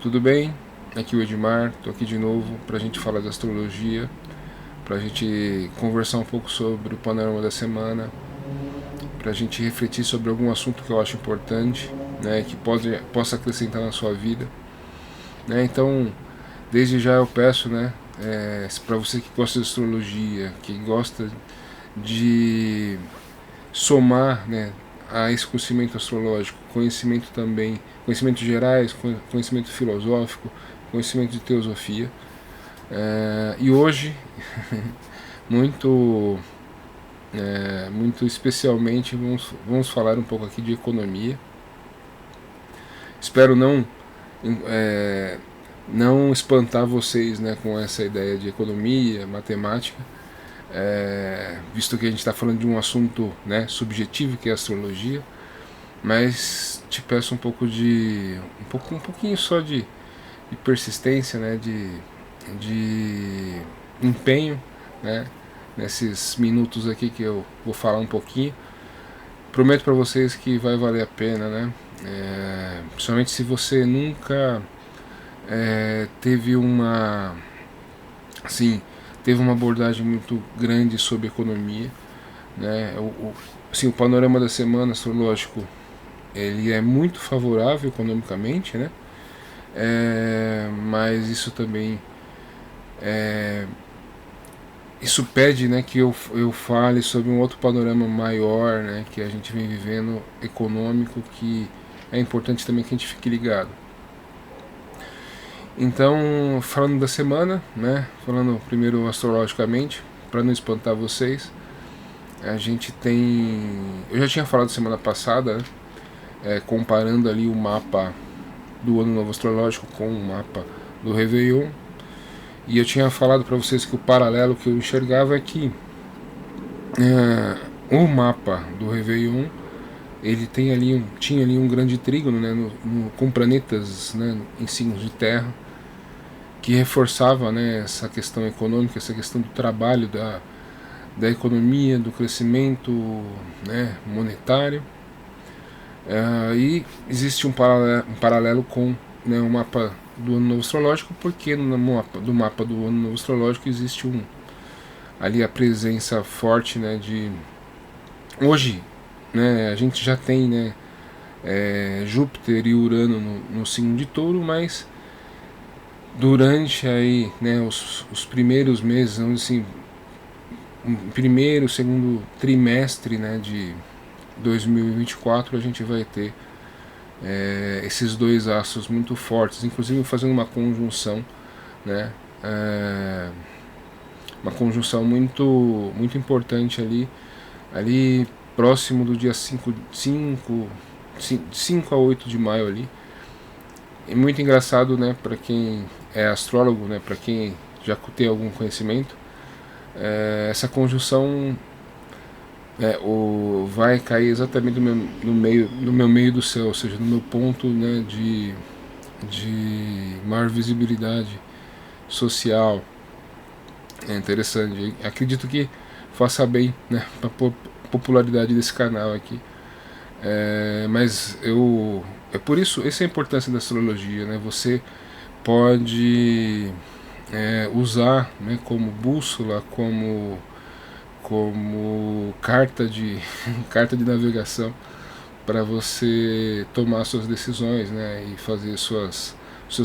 tudo bem? Aqui é o Edmar, estou aqui de novo para a gente falar de astrologia, para a gente conversar um pouco sobre o panorama da semana, para a gente refletir sobre algum assunto que eu acho importante, né, que possa acrescentar na sua vida. Né? Então, desde já eu peço, né, para você que gosta de astrologia, que gosta de somar, né, a esse conhecimento astrológico, conhecimento também, conhecimentos gerais, conhecimento filosófico, conhecimento de teosofia. E hoje, muito, muito especialmente, vamos falar um pouco aqui de economia. Espero não espantar vocês, né, com essa ideia de economia, matemática, visto que a gente está falando de um assunto, né, subjetivo, que é a astrologia, mas te peço um pouquinho só de persistência, né, de empenho, né, nesses minutos aqui que eu vou falar um pouquinho. Prometo para vocês que vai valer a pena, né? Principalmente se você nunca teve uma, assim, teve uma abordagem muito grande sobre economia, né? O panorama da semana astrológico ele é muito favorável economicamente, né? Mas isso também isso pede, né, que eu fale sobre um outro panorama maior, né, que a gente vem vivendo econômico, que é importante também que a gente fique ligado. Então, falando da semana, né, falando primeiro astrologicamente, para não espantar vocês, a gente tem, eu já tinha falado semana passada, né, comparando ali o mapa do Ano Novo Astrológico com o mapa do Réveillon. E eu tinha falado para vocês que o paralelo que eu enxergava é que o mapa do Réveillon ele tinha ali um grande trígono, né, com planetas, né, em signos de terra, que reforçava, né, essa questão econômica, essa questão do trabalho, da economia, do crescimento, né, monetário. E existe um paralelo com, né, o mapa do Ano Novo Astrológico, porque no mapa do Ano Novo Astrológico existe ali a presença forte, né, de hoje, né, a gente já tem, né, Júpiter e Urano no signo de Touro, mas durante aí, né, os primeiros meses, assim, primeiro, segundo trimestre, né, de 2024, a gente vai ter esses dois astros muito fortes, inclusive fazendo uma conjunção, né, uma conjunção muito importante ali próximo do dia 5 a 8 de maio ali. É muito engraçado, né, para quem é astrólogo, né, para quem já tem algum conhecimento, essa conjunção vai cair exatamente no meu meio do céu, ou seja, no meu ponto, né, de maior visibilidade social. É interessante. Acredito que faça bem, né, para a popularidade desse canal aqui. Mas é por isso, essa é a importância da astrologia, né? Você pode usar, né, como bússola, como carta de navegação para você tomar suas decisões, né, e fazer seus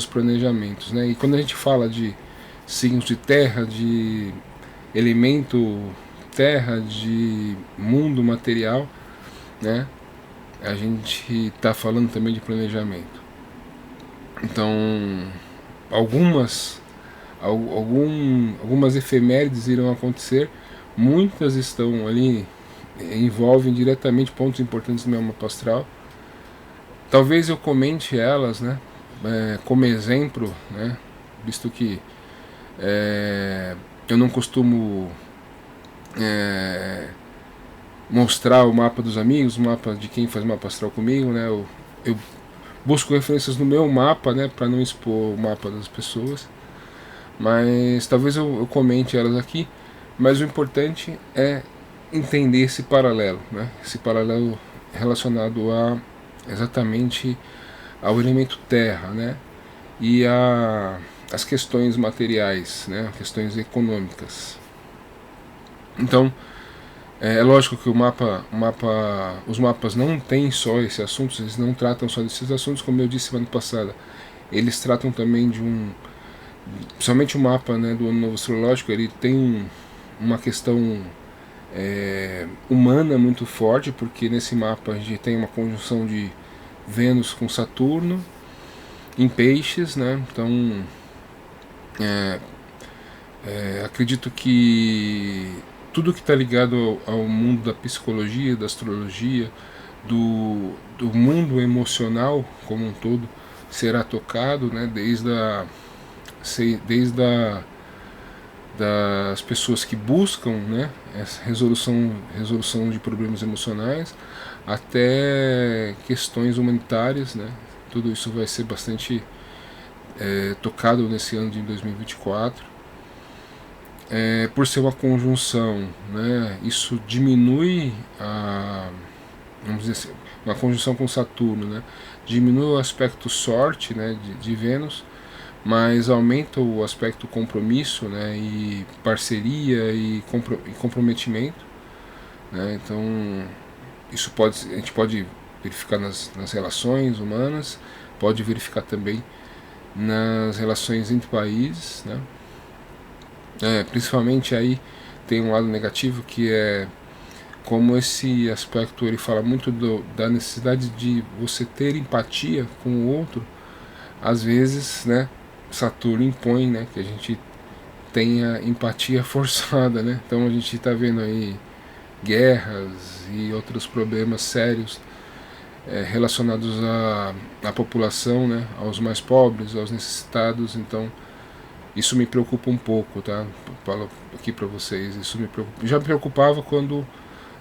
planejamentos, né? E quando a gente fala de signos de terra, de elemento terra, de mundo material, né, a gente está falando também de planejamento. Então, algumas efemérides irão acontecer, muitas estão ali, envolvem diretamente pontos importantes do meu mapa astral. Talvez eu comente elas, né, como exemplo, né, visto que eu não costumo mostrar o mapa dos amigos, o mapa de quem faz mapa astral comigo, né, eu busco referências no meu mapa, né, para não expor o mapa das pessoas, mas talvez eu comente elas aqui. Mas o importante é entender esse paralelo, né, esse paralelo relacionado exatamente ao elemento terra, né, e as questões materiais, né, questões econômicas. Então, é lógico que os mapas não têm só esse assunto, eles não tratam só desses assuntos, como eu disse semana passada. Eles tratam também principalmente o mapa, né, do Ano Novo Astrológico, ele tem uma questão humana muito forte, porque nesse mapa a gente tem uma conjunção de Vênus com Saturno em peixes, né? Então acredito que tudo que está ligado ao mundo da psicologia, da astrologia, do mundo emocional como um todo será tocado, né? Desde das pessoas que buscam, né, essa resolução de problemas emocionais até questões humanitárias, né? Tudo isso vai ser bastante tocado nesse ano de 2024. Por ser uma conjunção, né, isso diminui vamos dizer assim, uma conjunção com Saturno, né, diminui o aspecto sorte, né, de Vênus, mas aumenta o aspecto compromisso, né, e parceria e comprometimento, né. Então a gente pode verificar nas relações humanas, pode verificar também nas relações entre países, né. Principalmente aí tem um lado negativo, que é como esse aspecto ele fala muito da necessidade de você ter empatia com o outro. Às vezes, né, Saturno impõe, né, que a gente tenha empatia forçada, né? Então a gente está vendo aí guerras e outros problemas sérios relacionados à população, né, aos mais pobres, aos necessitados. Então isso me preocupa um pouco, tá? Falo aqui para vocês, isso me preocupa. Já me preocupava quando,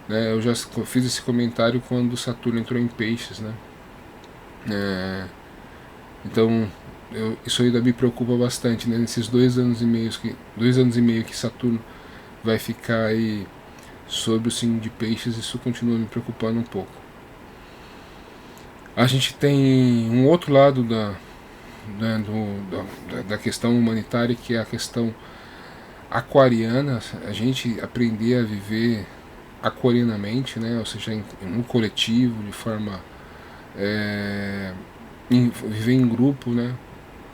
né, eu já fiz esse comentário quando Saturno entrou em Peixes, né? Então isso ainda me preocupa bastante, né? Nesses 2 anos e meio que Saturno vai ficar aí sobre o signo de Peixes, isso continua me preocupando um pouco. A gente tem um outro lado né, da questão humanitária, que é a questão aquariana, a gente aprender a viver aquarianamente, né, ou seja, no coletivo, de forma viver em grupo, né,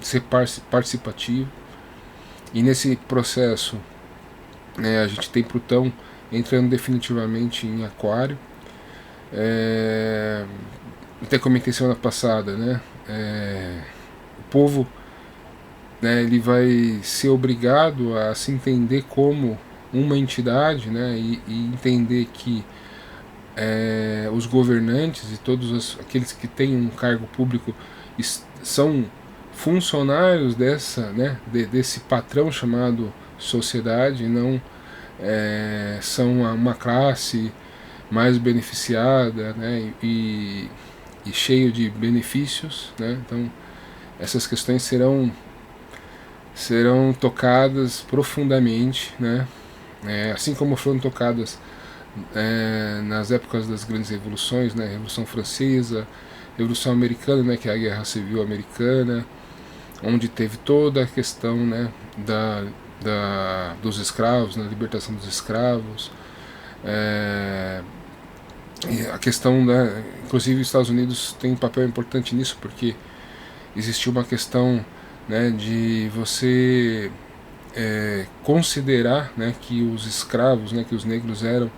ser participativo. E nesse processo, né, a gente tem Plutão entrando definitivamente em Aquário. Até comentei semana passada, né, o povo, né, ele vai ser obrigado a se entender como uma entidade, né, e entender que os governantes e todos aqueles que têm um cargo público são funcionários desse patrão chamado sociedade, não são uma classe mais beneficiada, né, e cheio de benefícios, né. Então essas questões serão tocadas profundamente, né, assim como foram tocadas nas épocas das grandes revoluções, né, Revolução Francesa, Revolução Americana, né, que é a Guerra Civil Americana, onde teve toda a questão, né, dos escravos, na libertação dos escravos, e a questão, né, inclusive os Estados Unidos tem um papel importante nisso, porque existiu uma questão, né, de você considerar, né, que os escravos, né, que os negros eram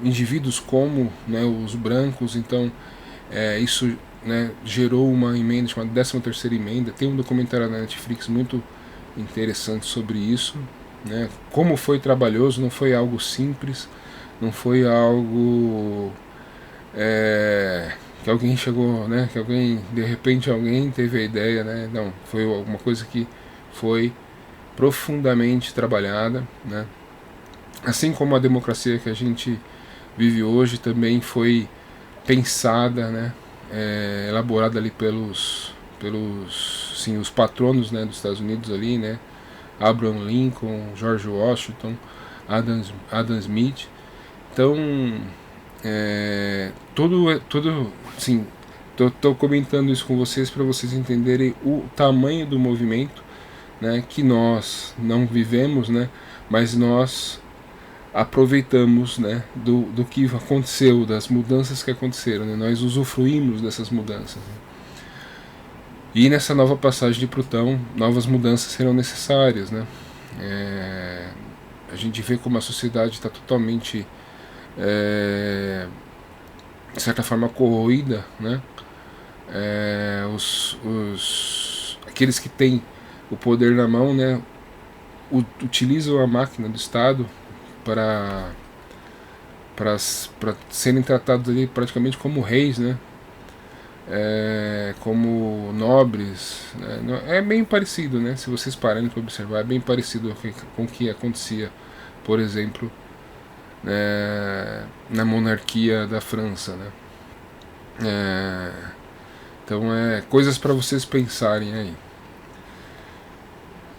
indivíduos como, né, os brancos. Então isso, né, gerou uma emenda chamada 13ª emenda. Tem um documentário na Netflix muito interessante sobre isso, né, como foi trabalhoso, não foi algo simples, não foi algo que alguém chegou, né, que de repente alguém teve a ideia, né, não, foi alguma coisa que foi profundamente trabalhada, né. Assim como a democracia que a gente vive hoje também foi pensada, né, elaborada ali pelos sim, os patronos, né, dos Estados Unidos ali, né, Abraham Lincoln, George Washington, Adam Smith. Então tudo assim, Tô comentando isso com vocês para vocês entenderem o tamanho do movimento, né, que nós não vivemos, né, mas nós aproveitamos, né, do que aconteceu, das mudanças que aconteceram, né, nós usufruímos dessas mudanças. Né. E nessa nova passagem de Plutão, novas mudanças serão necessárias, né. A gente vê como a sociedade está totalmente, de certa forma, corroída, né. Aqueles que têm o poder na mão, né, utilizam a máquina do Estado para serem tratados ali praticamente como reis, né, como nobres, né. É bem parecido, né, se vocês pararem para observar, é bem parecido com o que acontecia, por exemplo, na monarquia da França, né. Então coisas para vocês pensarem aí.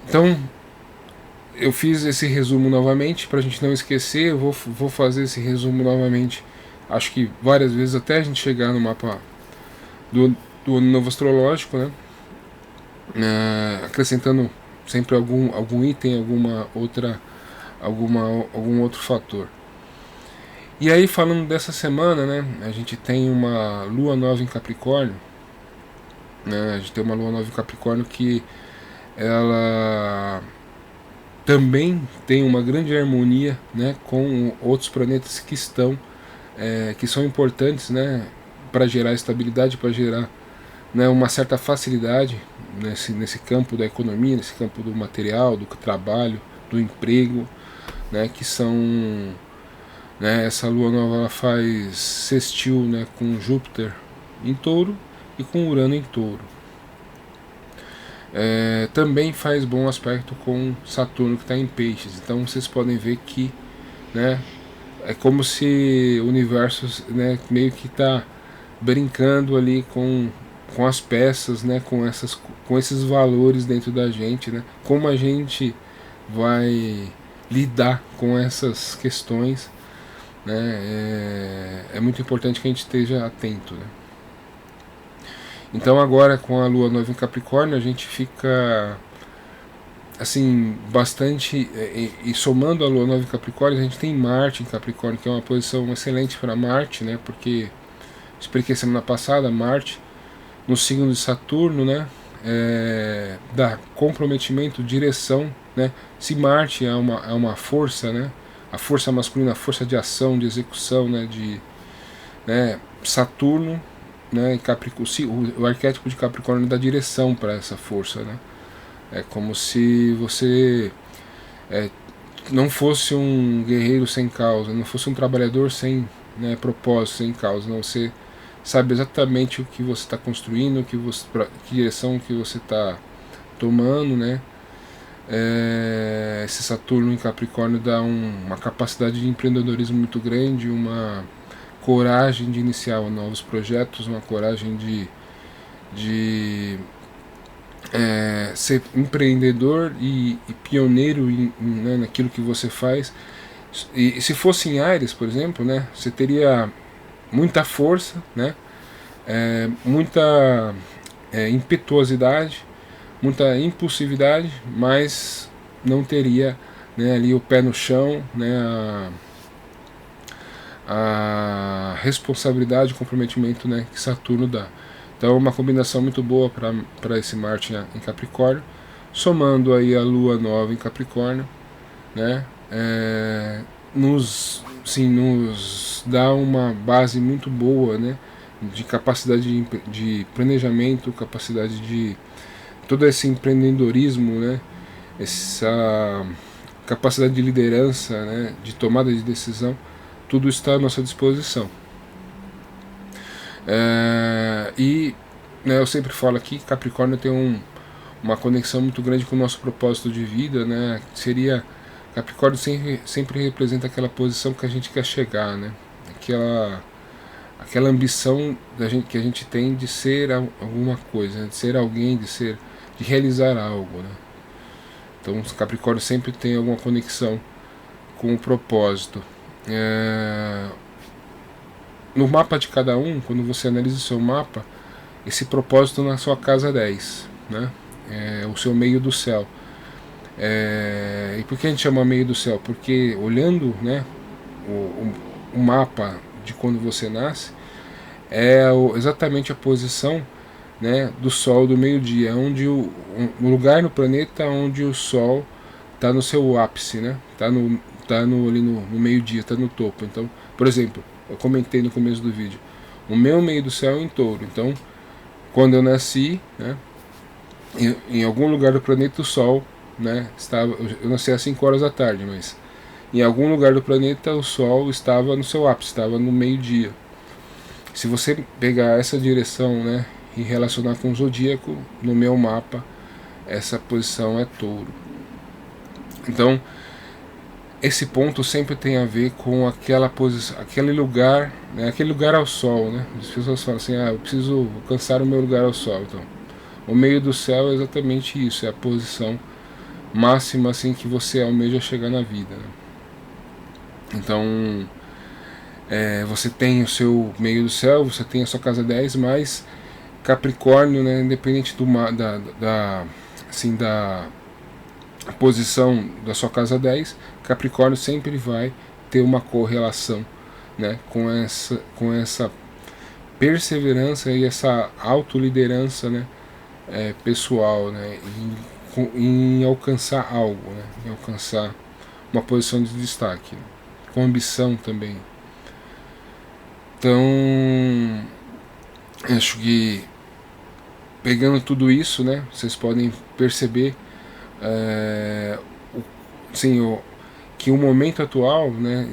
Então eu fiz esse resumo novamente para a gente não esquecer. Eu vou fazer esse resumo novamente, acho que várias vezes até a gente chegar no mapa do Ano Novo Astrológico, né? Acrescentando sempre algum item, algum outro fator. E aí, falando dessa semana, né, a gente tem uma lua nova em Capricórnio, né, a gente tem uma lua nova em Capricórnio que ela também tem uma grande harmonia, né, com outros planetas que são importantes, né, para gerar estabilidade, para gerar, né, uma certa facilidade nesse campo da economia, nesse campo do material, do trabalho, do emprego, né, que são, né, essa lua nova ela faz sextil, né, com Júpiter em Touro e com Urano em Touro. Também faz bom aspecto com Saturno, que está em Peixes. Então vocês podem ver que, né, é como se o universo, né, meio que está brincando ali com as peças, né, com esses valores dentro da gente, né, como a gente vai lidar com essas questões, né, é muito importante que a gente esteja atento, né. Então agora com a lua nova em Capricórnio a gente fica assim bastante, e somando a lua nova em Capricórnio a gente tem Marte em Capricórnio, que é uma posição excelente para Marte, né, porque expliquei semana passada, Marte no signo de Saturno, né, dá comprometimento, direção, né. Se Marte é uma força, né, a força masculina, a força de ação, de execução, né, Saturno, né, o arquétipo de Capricórnio dá direção para essa força, né. É como se você não fosse um guerreiro sem causa, não fosse um trabalhador sem, né, propósito, sem causa. Não, você sabe exatamente o que você está construindo, que direção que você está tomando, né. Esse Saturno em Capricórnio dá uma capacidade de empreendedorismo muito grande, uma coragem de iniciar novos projetos, uma coragem de ser empreendedor e pioneiro né, naquilo que você faz. E se fosse em Ares, por exemplo, né, você teria muita força, né, muita impetuosidade, muita impulsividade, mas não teria, né, ali o pé no chão, né, a responsabilidade, o comprometimento, né, que Saturno dá. Então é uma combinação muito boa para esse Marte em Capricórnio, somando aí a Lua nova em Capricórnio, né, nos dá uma base muito boa, né, de capacidade de planejamento, capacidade de todo esse empreendedorismo, né, essa capacidade de liderança, né, de tomada de decisão. Tudo está à nossa disposição. E né, eu sempre falo aqui que Capricórnio tem uma conexão muito grande com o nosso propósito de vida, né? Capricórnio sempre representa aquela posição que a gente quer chegar, né? Aquela ambição que a gente tem de ser alguma coisa, né? De ser alguém, de realizar algo, né? Então Capricórnio sempre tem alguma conexão com o propósito. No mapa de cada um, quando você analisa o seu mapa, esse propósito na sua casa 10, né? O seu meio do céu. E por que a gente chama meio do céu? Porque olhando, né, o mapa de quando você nasce, exatamente a posição, né, do Sol do meio-dia, onde o lugar no planeta onde o Sol está no seu ápice, né? Ali no meio-dia, está no topo. Então, por exemplo, eu comentei no começo do vídeo, o meu meio do céu é em Touro. Então, quando eu nasci, né, em algum lugar do planeta o Sol, né, eu nasci às 5 horas da tarde, mas em algum lugar do planeta o Sol estava no seu ápice, estava no meio-dia. Se você pegar essa direção, né, e relacionar com o zodíaco, no meu mapa, essa posição é Touro. Então, esse ponto sempre tem a ver com aquela posição, aquele lugar, né, aquele lugar ao Sol, né? As pessoas falam assim, eu preciso alcançar o meu lugar ao Sol. Então, o meio do céu é exatamente isso, é a posição máxima assim que você almeja chegar na vida, né? Então, você tem o seu meio do céu, você tem a sua casa 10, mas Capricórnio, né, independente da posição da sua casa 10, Capricórnio sempre vai ter uma correlação, né, com essa perseverança e essa autoliderança, né, pessoal, né, em alcançar algo, né, em alcançar uma posição de destaque, né, com ambição também. Então, acho que pegando tudo isso, né, vocês podem perceber que o momento atual, né,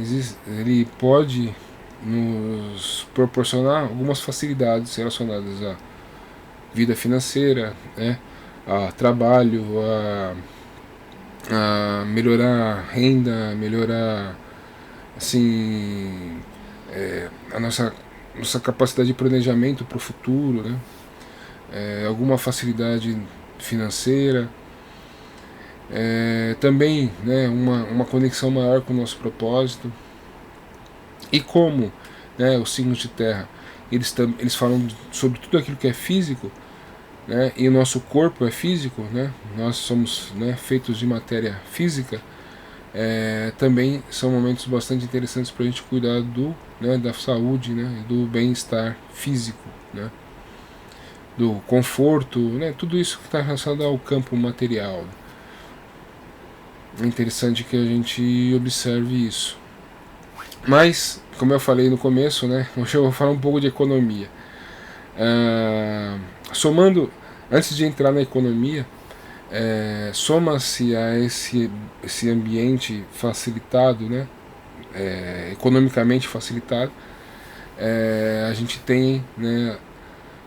ele pode nos proporcionar algumas facilidades relacionadas à vida financeira, né, a trabalho, a melhorar a renda, melhorar assim, a nossa capacidade de planejamento para o futuro, né, alguma facilidade financeira, também, né, uma conexão maior com o nosso propósito. E como, né, os signos de terra eles falam sobre tudo aquilo que é físico, né, e o nosso corpo é físico, né, nós somos, né, feitos de matéria física, também são momentos bastante interessantes para a gente cuidar da saúde, né, do bem-estar físico, né, do conforto, né, tudo isso que está relacionado ao campo material. É interessante que a gente observe isso. Mas, como eu falei no começo, né, hoje eu vou falar um pouco de economia. Somando, antes de entrar na economia, soma-se a esse ambiente facilitado, né, economicamente facilitado, a gente tem, né,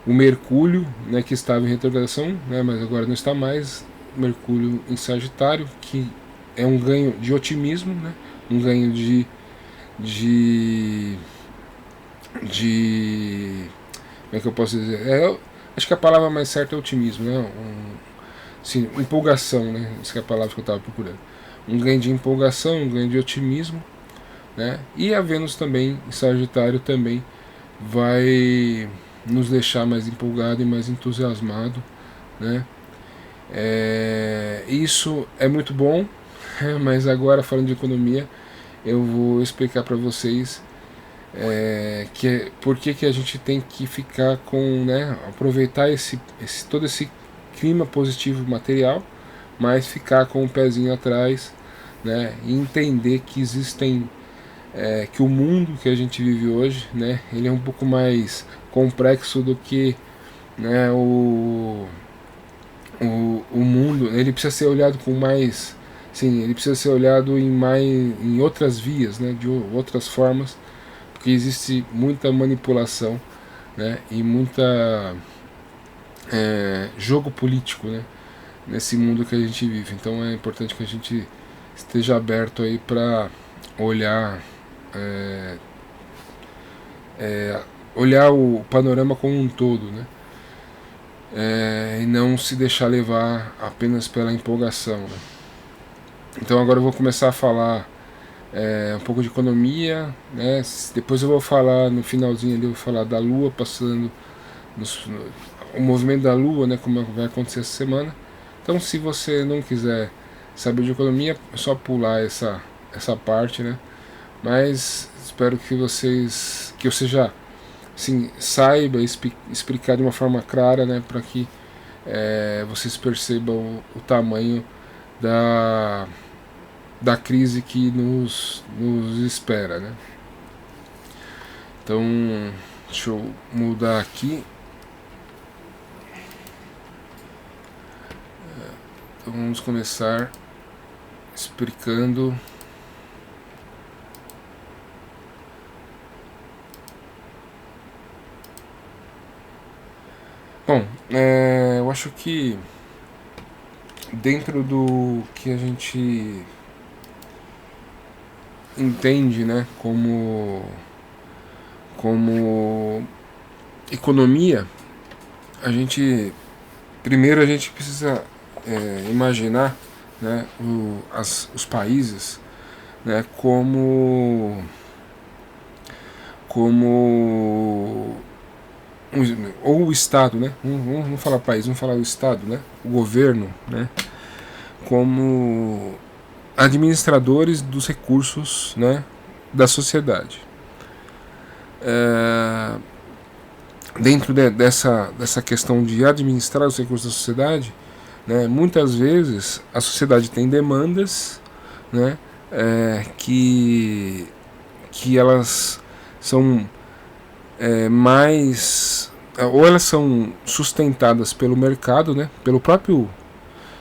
o Mercúrio, né, que estava em retrogradação, né, mas agora não está mais, Mercúrio em Sagitário, que é um ganho de otimismo, né, um ganho de como é que eu posso dizer? Acho que a palavra mais certa é otimismo, né? Sim, empolgação, né? Essa é a palavra que eu estava procurando. Um ganho de empolgação, um ganho de otimismo, né? E a Vênus também, em Sagitário, também vai nos deixar mais empolgado e mais entusiasmado, né? Isso é muito bom, mas agora falando de economia, eu vou explicar para vocês por que a gente tem que ficar com, né, aproveitar todo esse clima positivo material, mas ficar com o pezinho atrás, né, e entender que existem que o mundo que a gente vive hoje, né, ele é um pouco mais complexo do que, né, o mundo. Ele precisa ser olhado com mais, sim, ele precisa ser olhado em outras vias, né, de outras formas, porque existe muita manipulação, né, e muita jogo político, né, nesse mundo que a gente vive. Então é importante que a gente esteja aberto aí para olhar olhar o panorama como um todo, né, e não se deixar levar apenas pela empolgação, né. Então agora eu vou começar a falar um pouco de economia, né? Depois eu vou falar no finalzinho ali, eu vou falar da Lua passando o movimento da Lua, né, como vai acontecer essa semana. Então, se você não quiser saber de economia, é só pular essa parte, né? Mas espero que eu seja, assim, saiba explicar de uma forma clara, né, para que vocês percebam o tamanho da crise que nos espera, né? Então, deixa eu mudar aqui. Então, vamos começar explicando. Bom, eu acho que dentro do que a gente entende, né, como economia, primeiro a gente precisa imaginar, né, os países, né, como ou o Estado, né, vamos falar país, vamos falar o Estado, né, o governo, né, como administradores dos recursos, né, da sociedade. Dentro dessa questão de administrar os recursos da sociedade, né, muitas vezes a sociedade tem demandas, né, que elas são mais, ou elas são sustentadas pelo mercado, né, pelo próprio,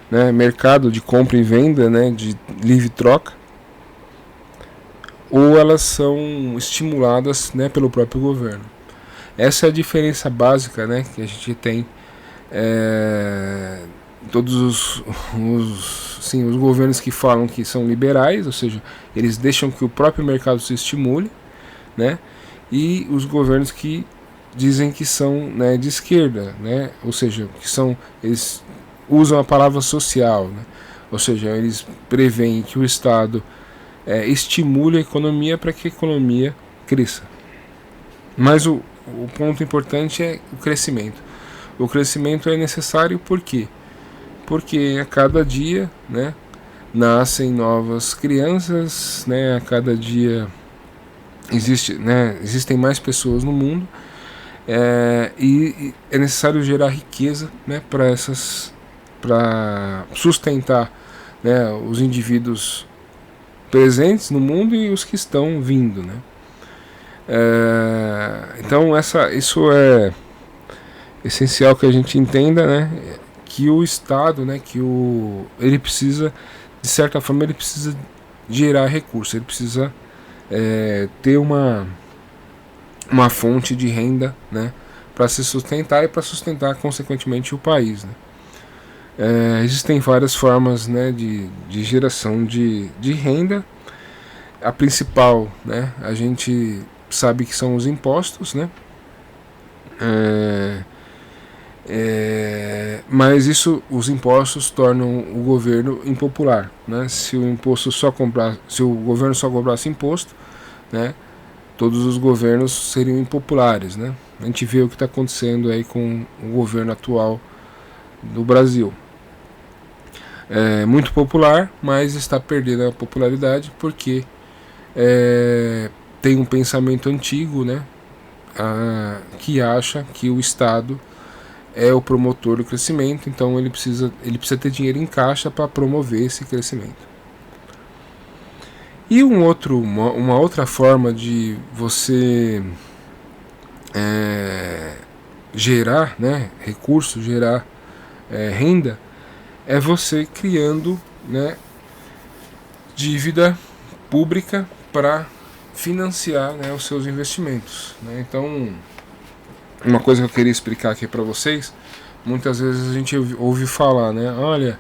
né, mercado de compra e venda, né, de livre troca, ou elas são estimuladas, né, pelo próprio governo. Essa é a diferença básica, né, que a gente tem. Todos os governos que falam que são liberais, ou seja, eles deixam que o próprio mercado se estimule, né, e os governos que dizem que são, né, de esquerda, né, ou seja, eles usam a palavra social, né, ou seja, eles preveem que o Estado estimule a economia para que a economia cresça. Mas o ponto importante é o crescimento. O crescimento é necessário por quê? Porque a cada dia, né, nascem novas crianças, né, a cada dia existem mais pessoas no mundo, e é necessário gerar riqueza, né, para sustentar, né, os indivíduos presentes no mundo e os que estão vindo, né. Então isso é essencial que a gente entenda, né, que o Estado, né, ele precisa, de certa forma, ele precisa gerar recursos, ele precisa ter uma fonte de renda, né, para se sustentar e para sustentar consequentemente o país, né. Existem várias formas, né, de geração de renda. A principal, né, a gente sabe que são os impostos, né, mas os impostos tornam o governo impopular, né. Se o governo só cobrasse imposto, né, todos os governos seriam impopulares, né. A gente vê o que está acontecendo aí com o governo atual do Brasil. É muito popular, mas está perdendo a popularidade porque tem um pensamento antigo, né, que acha que o Estado é o promotor do crescimento, então ele precisa ter dinheiro em caixa para promover esse crescimento. E uma outra forma de você gerar, né, recursos, gerar renda, é você criando, né, dívida pública para financiar, né, os seus investimentos, né. Então, uma coisa que eu queria explicar aqui para vocês, muitas vezes a gente ouve falar, né, olha,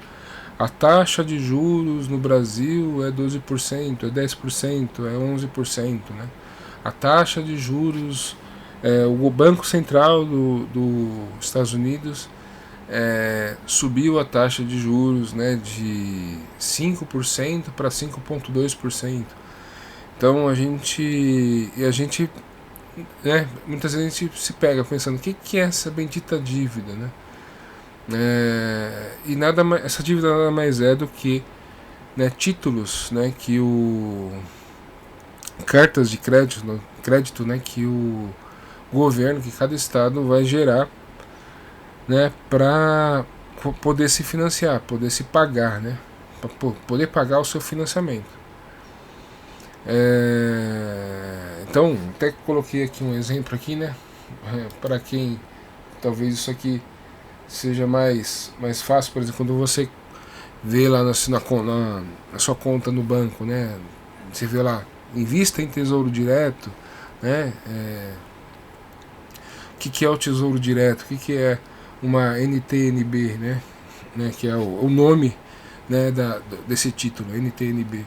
a taxa de juros no Brasil é 12%, é 10%, é 11%, né. A taxa de juros, o Banco Central dos Estados Unidos subiu a taxa de juros, né, de 5% para 5,2%. Então a gente né, muitas vezes a gente se pega pensando, o que é essa bendita dívida, né? E nada mais, essa dívida nada mais é do que, né, títulos, né, que o cartas de crédito, né, que o governo, que cada estado vai gerar, né, para poder se financiar, poder se pagar, né, para poder pagar o seu financiamento. Então, até coloquei aqui um exemplo aqui, né, para quem talvez isso aqui seja mais fácil. Por exemplo, quando você vê lá na sua conta no banco, né, você vê lá, invista em tesouro direto, né, o que é o tesouro direto, o que é uma NTNB, né, que é o nome, né, desse título, NTNB.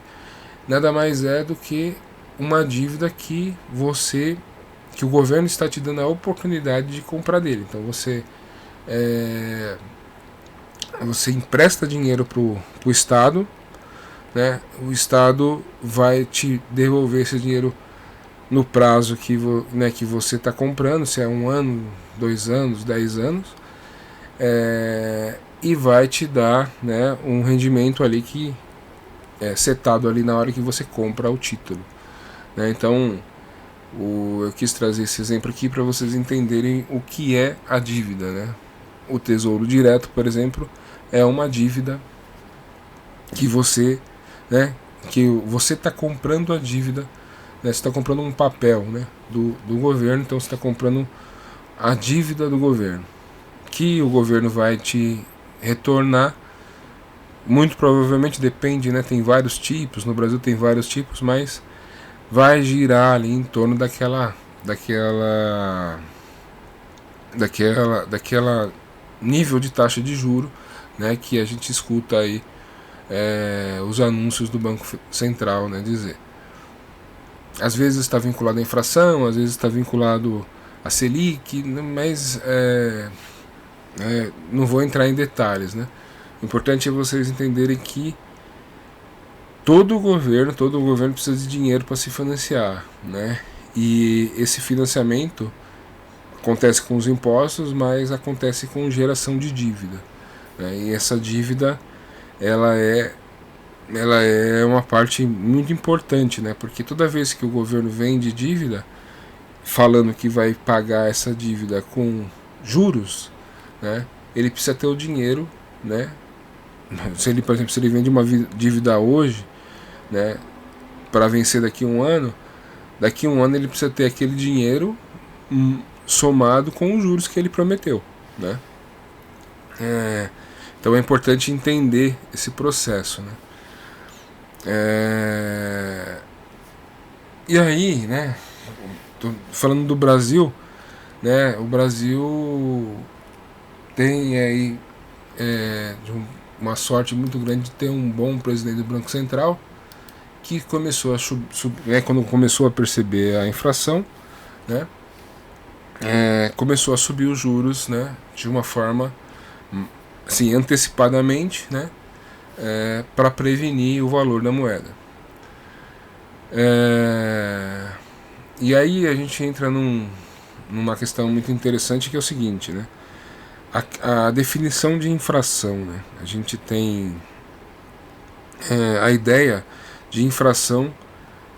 Nada mais é do que uma dívida que o governo está te dando a oportunidade de comprar dele. Então você empresta dinheiro para o Estado, né? O Estado vai te devolver esse dinheiro no prazo né, que você está comprando, se é 1 ano, 2 anos, 10 anos, e vai te dar, né, um rendimento ali que é setado ali na hora que você compra o título, né? Então eu quis trazer esse exemplo aqui para vocês entenderem o que é a dívida, né? O Tesouro Direto, por exemplo, é uma dívida que você, né, que você está comprando a dívida, né, você está comprando um papel, né, do governo. Então você está comprando a dívida do governo, que o governo vai te retornar. Muito provavelmente, depende, né, tem vários tipos, no Brasil tem vários tipos, mas vai girar ali em torno daquela nível de taxa de juro, né, que a gente escuta aí os anúncios do Banco Central, né, dizer. Às vezes está vinculado à inflação, às vezes está vinculado à Selic, mas não vou entrar em detalhes, né. O importante é vocês entenderem que todo governo precisa de dinheiro para se financiar, né? E esse financiamento acontece com os impostos, mas acontece com geração de dívida, né? E essa dívida ela é uma parte muito importante, né? Porque toda vez que o governo vende dívida, falando que vai pagar essa dívida com juros, né? Ele precisa ter o dinheiro, né? Se ele, por exemplo, se ele vende uma dívida hoje, né, para vencer daqui a 1 ano, ele precisa ter aquele dinheiro somado com os juros que ele prometeu, né? Então é importante entender esse processo, né? E aí, né, tô falando do Brasil, né? O Brasil tem aí uma sorte muito grande de ter um bom presidente do Banco Central, que começou a subir, quando começou a perceber a inflação, né, começou a subir os juros, né, de uma forma assim, antecipadamente, né, para prevenir o valor da moeda. E aí a gente entra numa questão muito interessante, que é o seguinte, né, a definição de infração, né, a gente tem a ideia de infração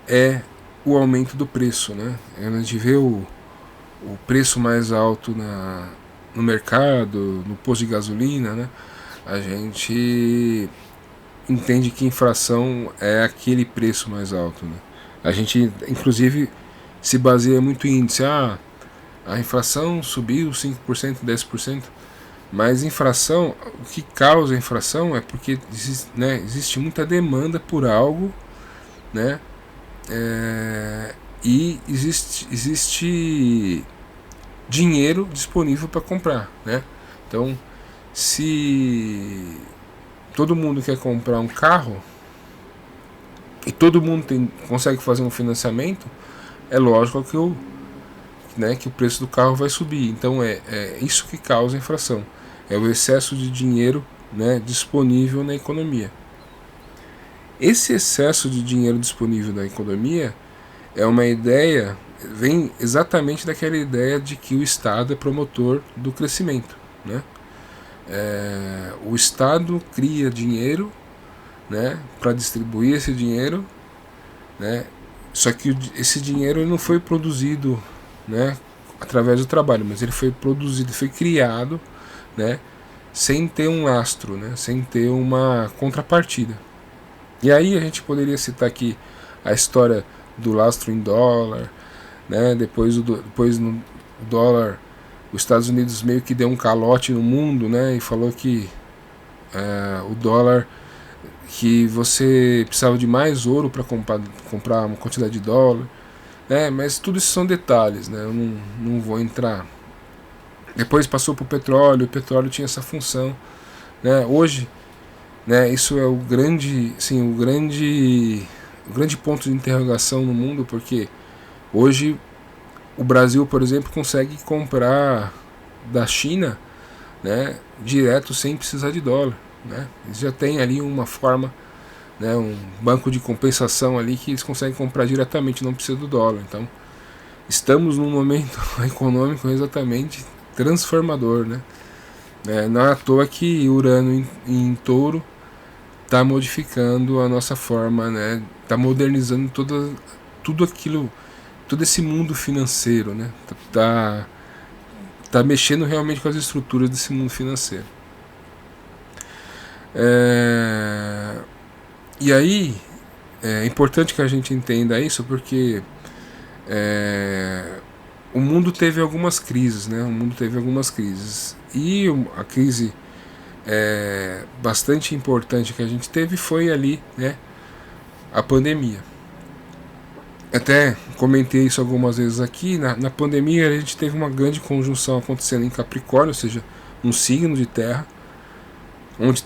é o aumento do preço, né? A gente vê o preço mais alto no mercado, no posto de gasolina, né? A gente entende que infração é aquele preço mais alto, né? A gente, inclusive, se baseia muito em índice. A inflação subiu 5%, 10%. Mas infração, o que causa infração é porque existe muita demanda por algo, né? E existe dinheiro disponível para comprar, né? Então, se todo mundo quer comprar um carro e todo mundo consegue fazer um financiamento, é lógico que o preço do carro vai subir. Então é isso que causa a inflação, é o excesso de dinheiro, né, disponível na economia. Esse excesso de dinheiro disponível na economia é uma ideia vem exatamente daquela ideia de que o Estado é promotor do crescimento, né? O Estado cria dinheiro, né, para distribuir esse dinheiro, né? Só que esse dinheiro ele não foi produzido, né, através do trabalho, mas ele foi produzido, foi criado, né, sem ter um lastro, né, sem ter uma contrapartida. E aí a gente poderia citar aqui a história do lastro em dólar, né, depois no dólar, os Estados Unidos meio que deu um calote no mundo, né, e falou que o dólar, que você precisava de mais ouro para comprar uma quantidade de dólar, né, mas tudo isso são detalhes, né, eu não vou entrar. Depois passou para o petróleo tinha essa função, né, hoje, né, isso é o grande, assim, o grande ponto de interrogação no mundo, porque hoje o Brasil, por exemplo, consegue comprar da China, né, direto sem precisar de dólar, né? Eles já tem ali uma forma, né, um banco de compensação ali que eles conseguem comprar diretamente, não precisa do dólar. Então estamos num momento econômico exatamente transformador, né? Não é à toa que Urano em Touro está modificando a nossa forma, né? Está modernizando tudo aquilo, todo esse mundo financeiro, né? Tá mexendo realmente com as estruturas desse mundo financeiro. E aí é importante que a gente entenda isso, porque o mundo teve algumas crises, né? O mundo teve algumas crises, e a crise bastante importante que a gente teve foi ali, né, a pandemia. Até comentei isso algumas vezes aqui. Na pandemia a gente teve uma grande conjunção acontecendo em Capricórnio, ou seja, um signo de terra, onde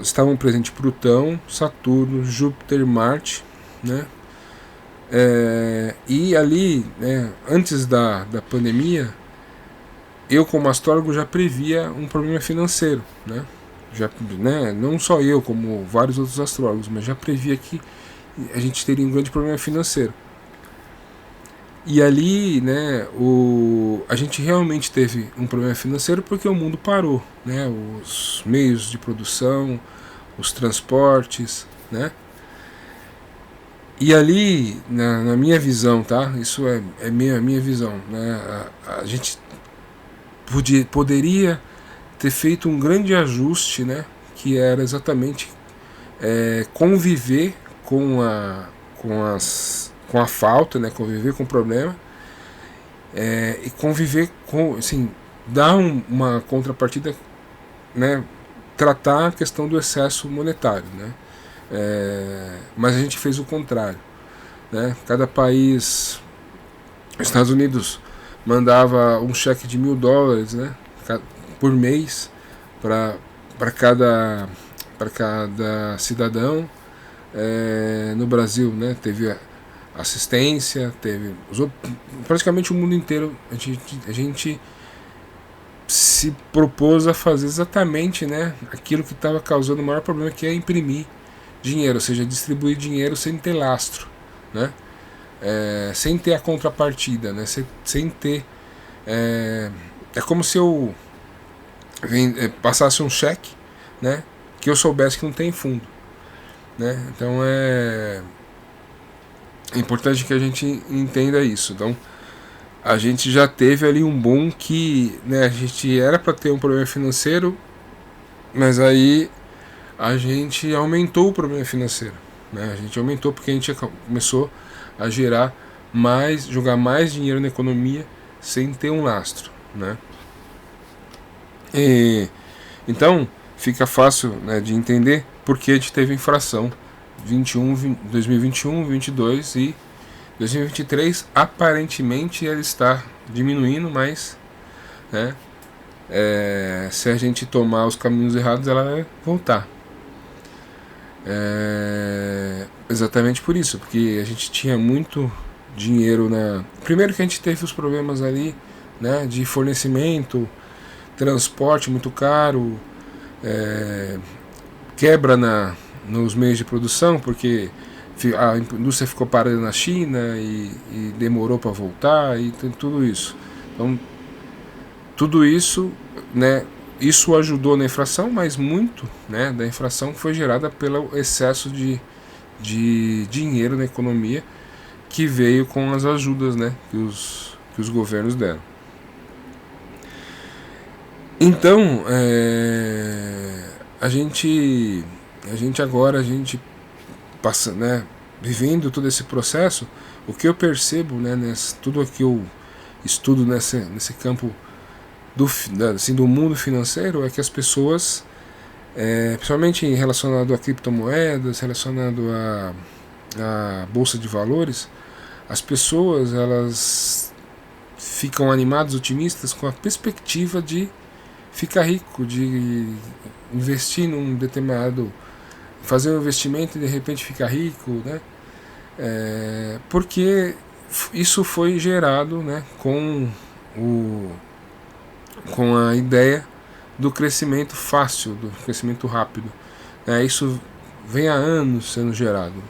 estavam presentes Plutão, Saturno, Júpiter, Marte, né? E ali, né, antes da pandemia, eu como astrólogo já previa um problema financeiro, né? Né, não só eu, como vários outros astrólogos, mas já previa que a gente teria um grande problema financeiro. E ali, né, a gente realmente teve um problema financeiro porque o mundo parou, né, os meios de produção, os transportes, né. E ali, na minha visão, tá, isso é minha visão, né, a gente poderia ter feito um grande ajuste, né, que era exatamente conviver com a falta, né, conviver com o problema, e conviver com, assim, dar uma contrapartida, né, tratar a questão do excesso monetário, né, mas a gente fez o contrário, né, cada país, os Estados Unidos mandava um cheque de $1.000, né, por mês para cada cidadão. No Brasil, né, teve assistência, teve praticamente o mundo inteiro. A gente se propôs a fazer exatamente, né, aquilo que estava causando o maior problema, que é imprimir dinheiro, ou seja, distribuir dinheiro sem ter lastro, né, sem ter a contrapartida, né, sem ter é como se eu passasse um cheque, né, que eu soubesse que não tem fundo, né? Então é importante que a gente entenda isso. Então a gente já teve ali um boom que, né, a gente era para ter um problema financeiro, mas aí a gente aumentou o problema financeiro, né? A gente aumentou porque a gente começou a jogar mais dinheiro na economia sem ter um lastro, né? Então fica fácil, né, de entender porque a gente teve inflação 2021, 2022 e 2023. Aparentemente ela está diminuindo, mas, né, se a gente tomar os caminhos errados, ela vai voltar. Exatamente por isso, porque a gente tinha muito dinheiro primeiro que a gente teve os problemas ali, né, de fornecimento, transporte muito caro, quebra nos meios de produção, porque a indústria ficou parada na China e demorou para voltar, e tem tudo isso. Então, tudo isso, né, isso ajudou na inflação, mas muito, né, da inflação foi gerada pelo excesso de dinheiro na economia que veio com as ajudas, né, que os governos deram. Então, a gente agora, passa, né, vivendo todo esse processo, o que eu percebo, né, tudo que eu estudo nesse campo do mundo financeiro, é que as pessoas, principalmente relacionado a criptomoedas, relacionado a bolsa de valores, as pessoas, elas ficam animadas, otimistas, com a perspectiva de ficar rico, de investir num determinado, fazer um investimento e de repente ficar rico, né? Porque isso foi gerado, né, com a ideia do crescimento fácil, do crescimento rápido. Isso vem há anos sendo gerado.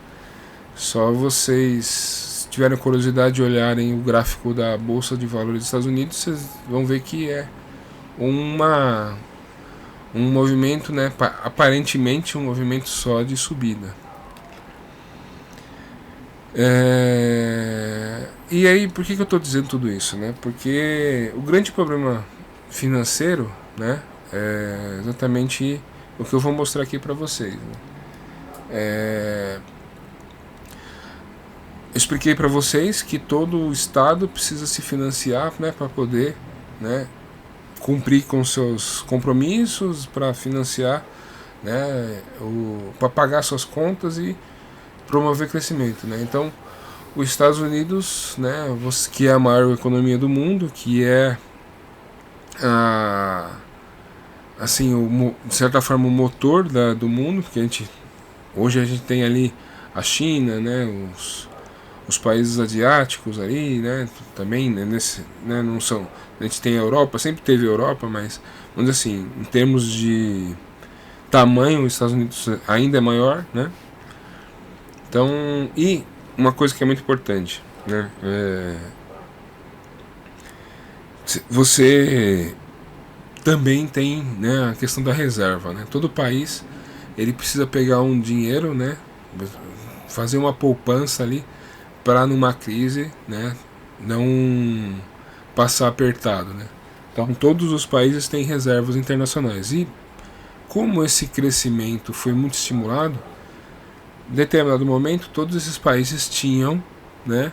Só vocês tiverem curiosidade de olharem o gráfico da Bolsa de Valores dos Estados Unidos, vocês vão ver que é um movimento, né, aparentemente um movimento só de subida. E aí, por que eu estou dizendo tudo isso, né? Porque o grande problema financeiro, né, é exatamente o que eu vou mostrar aqui para vocês, né? Eu expliquei para vocês que todo o Estado precisa se financiar, né, para poder, né, cumprir com seus compromissos, para financiar, né, para pagar suas contas e promover crescimento, né? Então, os Estados Unidos, né, que é a maior economia do mundo, que é assim, de certa forma o motor do mundo, porque hoje a gente tem ali a China, né, os países asiáticos ali, né, também, né, não são, a gente tem a Europa, sempre teve a Europa, mas vamos dizer assim, em termos de tamanho, os Estados Unidos ainda é maior, né? Então, e uma coisa que é muito importante, né, você também tem, né, a questão da reserva, né? Todo país ele precisa pegar um dinheiro, né, fazer uma poupança ali para numa crise, né, não passar apertado, né? Então todos os países têm reservas internacionais, e como esse crescimento foi muito estimulado, em determinado momento todos esses países tinham, né,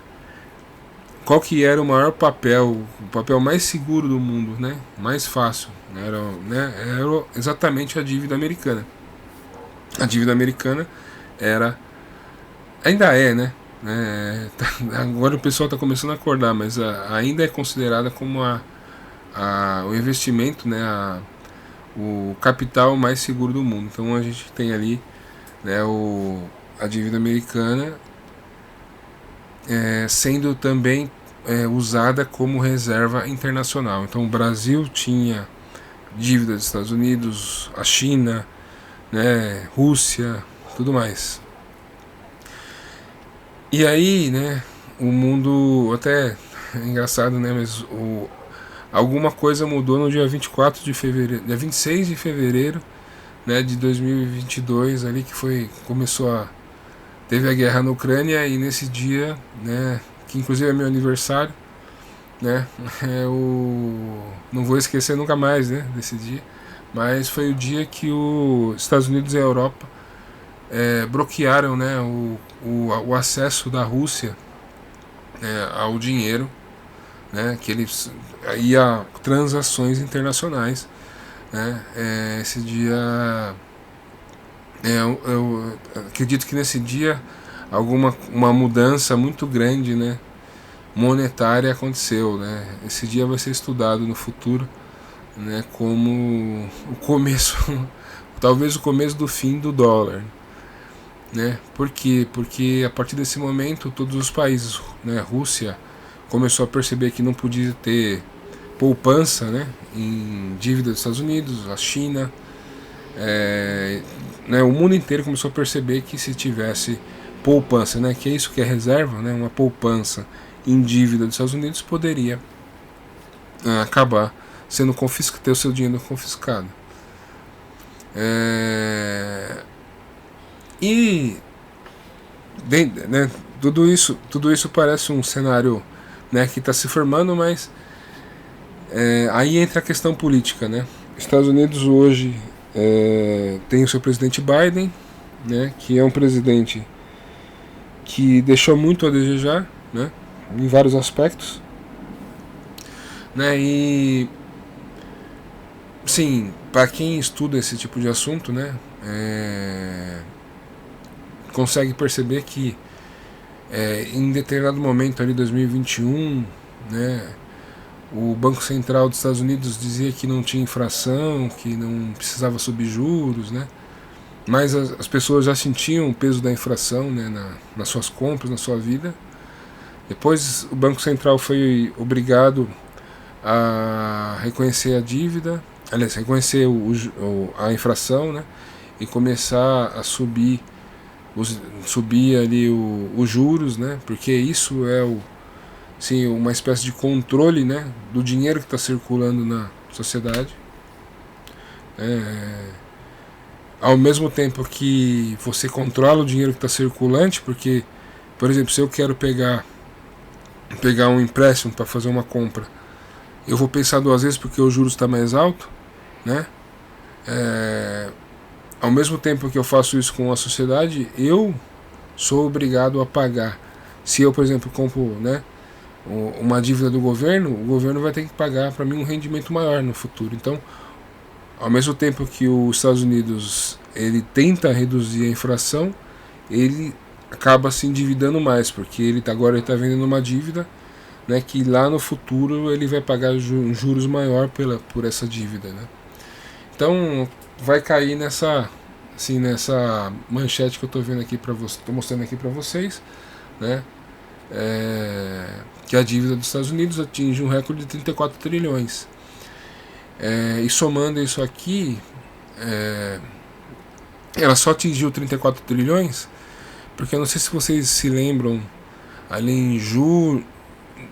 qual que era o maior papel, o papel mais seguro do mundo, né, mais fácil, era exatamente a dívida americana. A dívida americana ainda é, né, agora o pessoal está começando a acordar, mas ainda é considerada como o investimento, né, o capital mais seguro do mundo. Então a gente tem ali, né, a dívida americana sendo também usada como reserva internacional. Então o Brasil tinha dívida dos Estados Unidos, a China, né, Rússia, tudo mais. E aí, né, o mundo, até é engraçado, né, mas alguma coisa mudou no dia 24 de fevereiro, dia 26 de fevereiro, né, de 2022, ali que teve a guerra na Ucrânia, e nesse dia, né, que inclusive é meu aniversário, né, não vou esquecer nunca mais, né, desse dia, mas foi o dia que os Estados Unidos e a Europa bloquearam, né, o acesso da Rússia ao dinheiro, né, que eles ia transações internacionais, né. Esse dia, eu acredito que nesse dia uma mudança muito grande, né, monetária aconteceu, né. Esse dia vai ser estudado no futuro, né, como o começo talvez o começo do fim do dólar, né? Por quê? Porque a partir desse momento todos os países, né, Rússia começou a perceber que não podia ter poupança, né, em dívida dos Estados Unidos, a China, né, o mundo inteiro começou a perceber que se tivesse poupança, né, que é isso que é reserva, né, uma poupança em dívida dos Estados Unidos, poderia acabar sendo confiscado, ter o seu dinheiro confiscado. E né, tudo isso parece um cenário, né, que está se formando, mas aí entra a questão política, né? Estados Unidos hoje tem o seu presidente Biden, né, que é um presidente que deixou muito a desejar, né, em vários aspectos, né? E sim, para quem estuda esse tipo de assunto, né, consegue perceber que em determinado momento ali, 2021, né, o Banco Central dos Estados Unidos dizia que não tinha inflação, que não precisava subir juros, né, mas as pessoas já sentiam o peso da inflação, né, nas suas compras, na sua vida. Depois o Banco Central foi obrigado a reconhecer a dívida, aliás, reconhecer a inflação, né, e começar a subir ali os juros, né, porque isso é uma espécie de controle, né, do dinheiro que está circulando na sociedade. Ao mesmo tempo que você controla o dinheiro que está circulante, porque, por exemplo, se eu quero pegar um empréstimo para fazer uma compra, eu vou pensar duas vezes porque o juros está mais alto, né? Ao mesmo tempo que eu faço isso com a sociedade, eu sou obrigado a pagar. Se eu, por exemplo, compro, né, uma dívida do governo, o governo vai ter que pagar para mim um rendimento maior no futuro. Então, ao mesmo tempo que os Estados Unidos ele tenta reduzir a inflação, ele acaba se endividando mais, porque agora ele está vendendo uma dívida, né, que lá no futuro ele vai pagar juros maior por essa dívida, né? Então vai cair nessa manchete que eu estou vendo aqui estou mostrando aqui para vocês, né? Que a dívida dos Estados Unidos atinge um recorde de 34 trilhões. E somando isso aqui, ela só atingiu 34 trilhões porque eu não sei se vocês se lembram, ali em junho,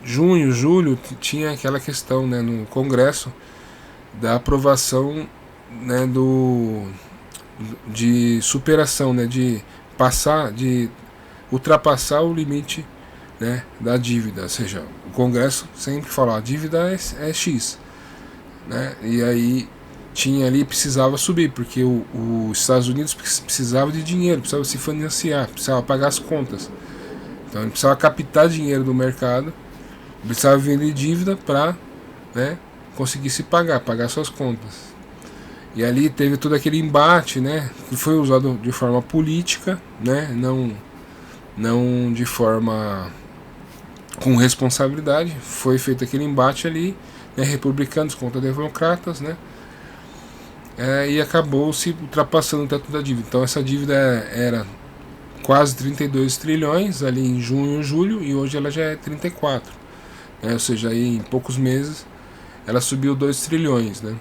julho, tinha aquela questão, né, no Congresso da aprovação, né, de superação, né, de ultrapassar o limite, né, da dívida. Ou seja, o Congresso sempre fala, a dívida é X, né, e aí precisava subir, porque os Estados Unidos precisava de dinheiro, precisava se financiar, precisava pagar as contas. Então ele precisava captar dinheiro do mercado, precisava vender dívida para, né, conseguir se pagar suas contas. E ali teve todo aquele embate, né, que foi usado de forma política, né, não de forma com responsabilidade. Foi feito aquele embate ali, né, republicanos contra democratas, né, e acabou se ultrapassando o teto da dívida. Então essa dívida era quase 32 trilhões ali em junho e julho, e hoje ela já é 34, né, ou seja, aí em poucos meses ela subiu 2 trilhões, né,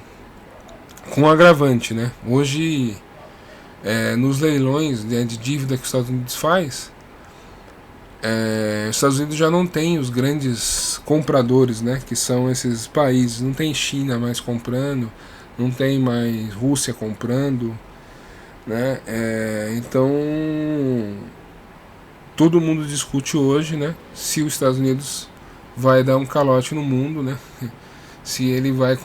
com um agravante, né, hoje nos leilões, né, de dívida que os Estados Unidos faz, os Estados Unidos já não tem os grandes compradores, né, que são esses países. Não tem China mais comprando, não tem mais Rússia comprando, né? Então todo mundo discute hoje, né, se os Estados Unidos vai dar um calote no mundo, né, se ele vai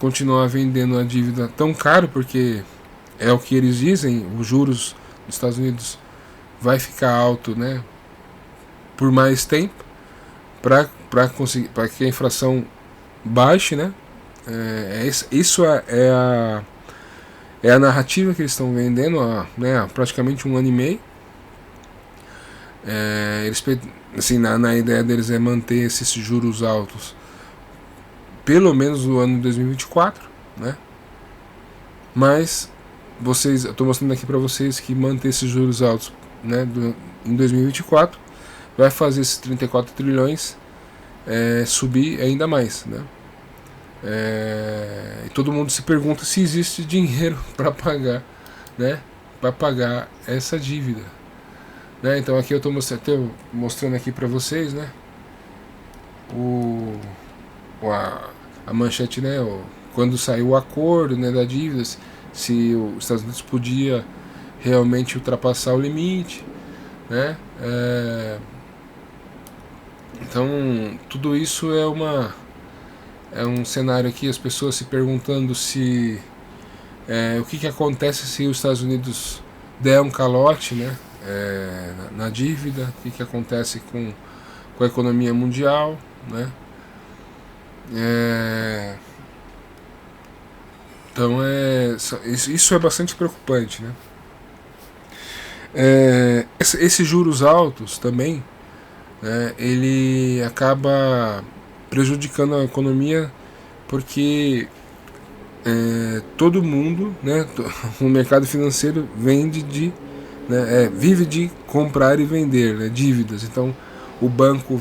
continuar vendendo a dívida tão caro, porque é o que eles dizem, os juros dos Estados Unidos vai ficar alto, né, por mais tempo, para que a inflação baixe, né? Isso é a narrativa que eles estão vendendo há, né, praticamente um ano e meio. Eles, assim, na ideia deles é manter esses juros altos pelo menos no ano de 2024, né? Mas eu estou mostrando aqui para vocês que manter esses juros altos, né, em 2024 vai fazer esses 34 trilhões subir ainda mais, né? E todo mundo se pergunta se existe dinheiro para pagar, né, para pagar essa dívida, né? Então aqui eu estou mostrando aqui para vocês, né, a manchete, né, quando saiu o acordo, né, da dívida, se os Estados Unidos podia realmente ultrapassar o limite, né? Então tudo isso é um cenário aqui, as pessoas se perguntando se o que acontece se os Estados Unidos der um calote, né, na dívida, o que acontece com a economia mundial, né? Então isso é bastante preocupante, né? Esses juros altos também, né, ele acaba prejudicando a economia, porque todo mundo, né, o mercado financeiro vive de comprar e vender, né, dívidas. Então o banco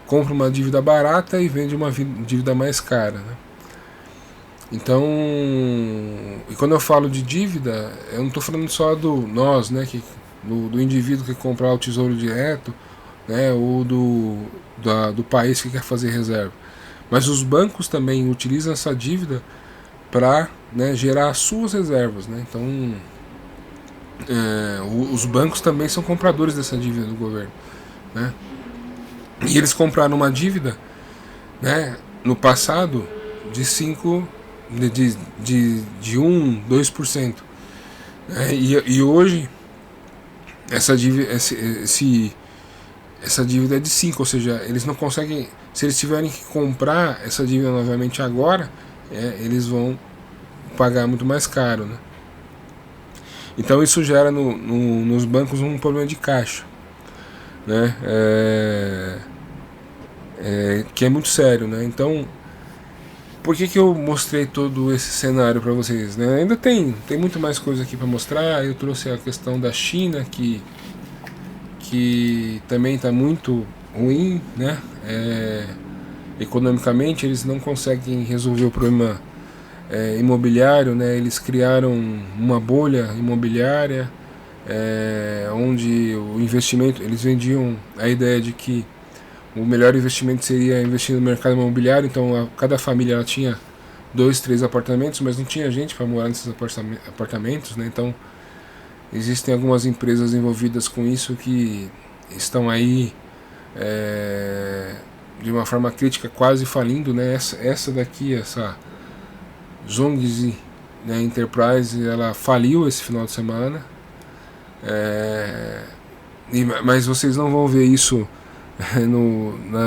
compra uma dívida barata e vende uma dívida mais cara, né? Então, e quando eu falo de dívida, eu não estou falando só do nós, né, do indivíduo que comprar o tesouro direto, né, ou do país que quer fazer reserva. Mas os bancos também utilizam essa dívida para, né, gerar as suas reservas, né? Então, os bancos também são compradores dessa dívida do governo, né? E eles compraram uma dívida, né, no passado de 1, 2%. E hoje essa dívida, essa dívida é de 5%, ou seja, eles não conseguem, se eles tiverem que comprar essa dívida novamente agora, eles vão pagar muito mais caro, né? Então isso gera nos bancos um problema de caixa, né? Que é muito sério, né? Então, por que eu mostrei todo esse cenário para vocês, né? Ainda tem muito mais coisa aqui para mostrar. Eu trouxe a questão da China, que também está muito ruim, né? Economicamente eles não conseguem resolver o problema imobiliário, né? Eles criaram uma bolha imobiliária, onde o investimento, eles vendiam a ideia de que o melhor investimento seria investir no mercado imobiliário. Então cada família ela tinha 2, 3 apartamentos, mas não tinha gente para morar nesses apartamentos, né? Então existem algumas empresas envolvidas com isso que estão aí de uma forma crítica, quase falindo, né? Essa daqui, essa Zhongzi, né, Enterprise, ela faliu esse final de semana, mas vocês não vão ver isso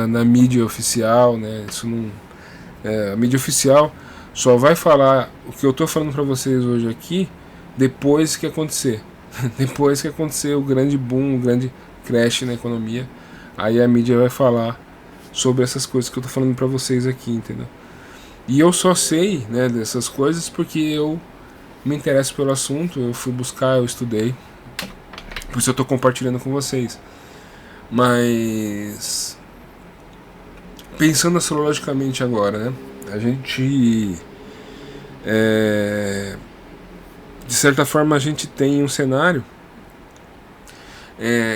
na mídia oficial, né? Isso não, a mídia oficial só vai falar o que eu estou falando para vocês hoje aqui depois que acontecer. Depois que acontecer o grande boom, o grande crash na economia, aí a mídia vai falar sobre essas coisas que eu estou falando para vocês aqui, entendeu? E eu só sei, né, dessas coisas porque eu me interesso pelo assunto, eu fui buscar, eu estudei, por isso eu estou compartilhando com vocês. Mas pensando astrologicamente agora, né, a gente de certa forma a gente tem um cenário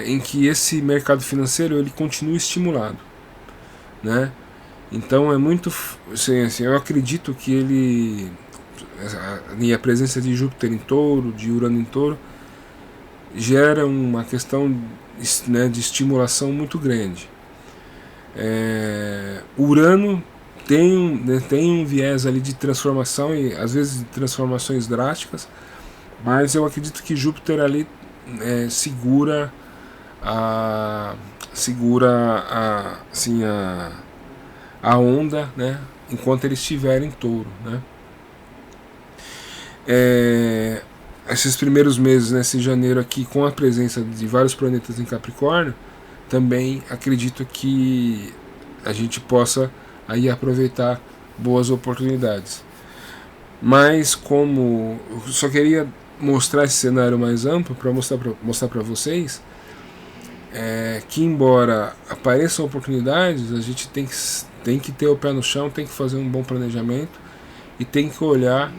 em que esse mercado financeiro ele continua estimulado, né? Então é muito assim, eu acredito que ele, e a presença de Júpiter em Touro, de Urano em Touro, gera uma questão, né, de estimulação muito grande. Urano tem um viés ali de transformação, e às vezes de transformações drásticas, mas eu acredito que Júpiter ali segura assim, a onda, né, enquanto ele estiver em Touro, né? Esses primeiros meses, nesse janeiro aqui, com a presença de vários planetas em Capricórnio, também acredito que a gente possa aí aproveitar boas oportunidades. Mas como eu só queria mostrar esse cenário mais amplo para mostrar para vocês que embora apareçam oportunidades, a gente tem que ter o pé no chão, tem que fazer um bom planejamento e tem que olhar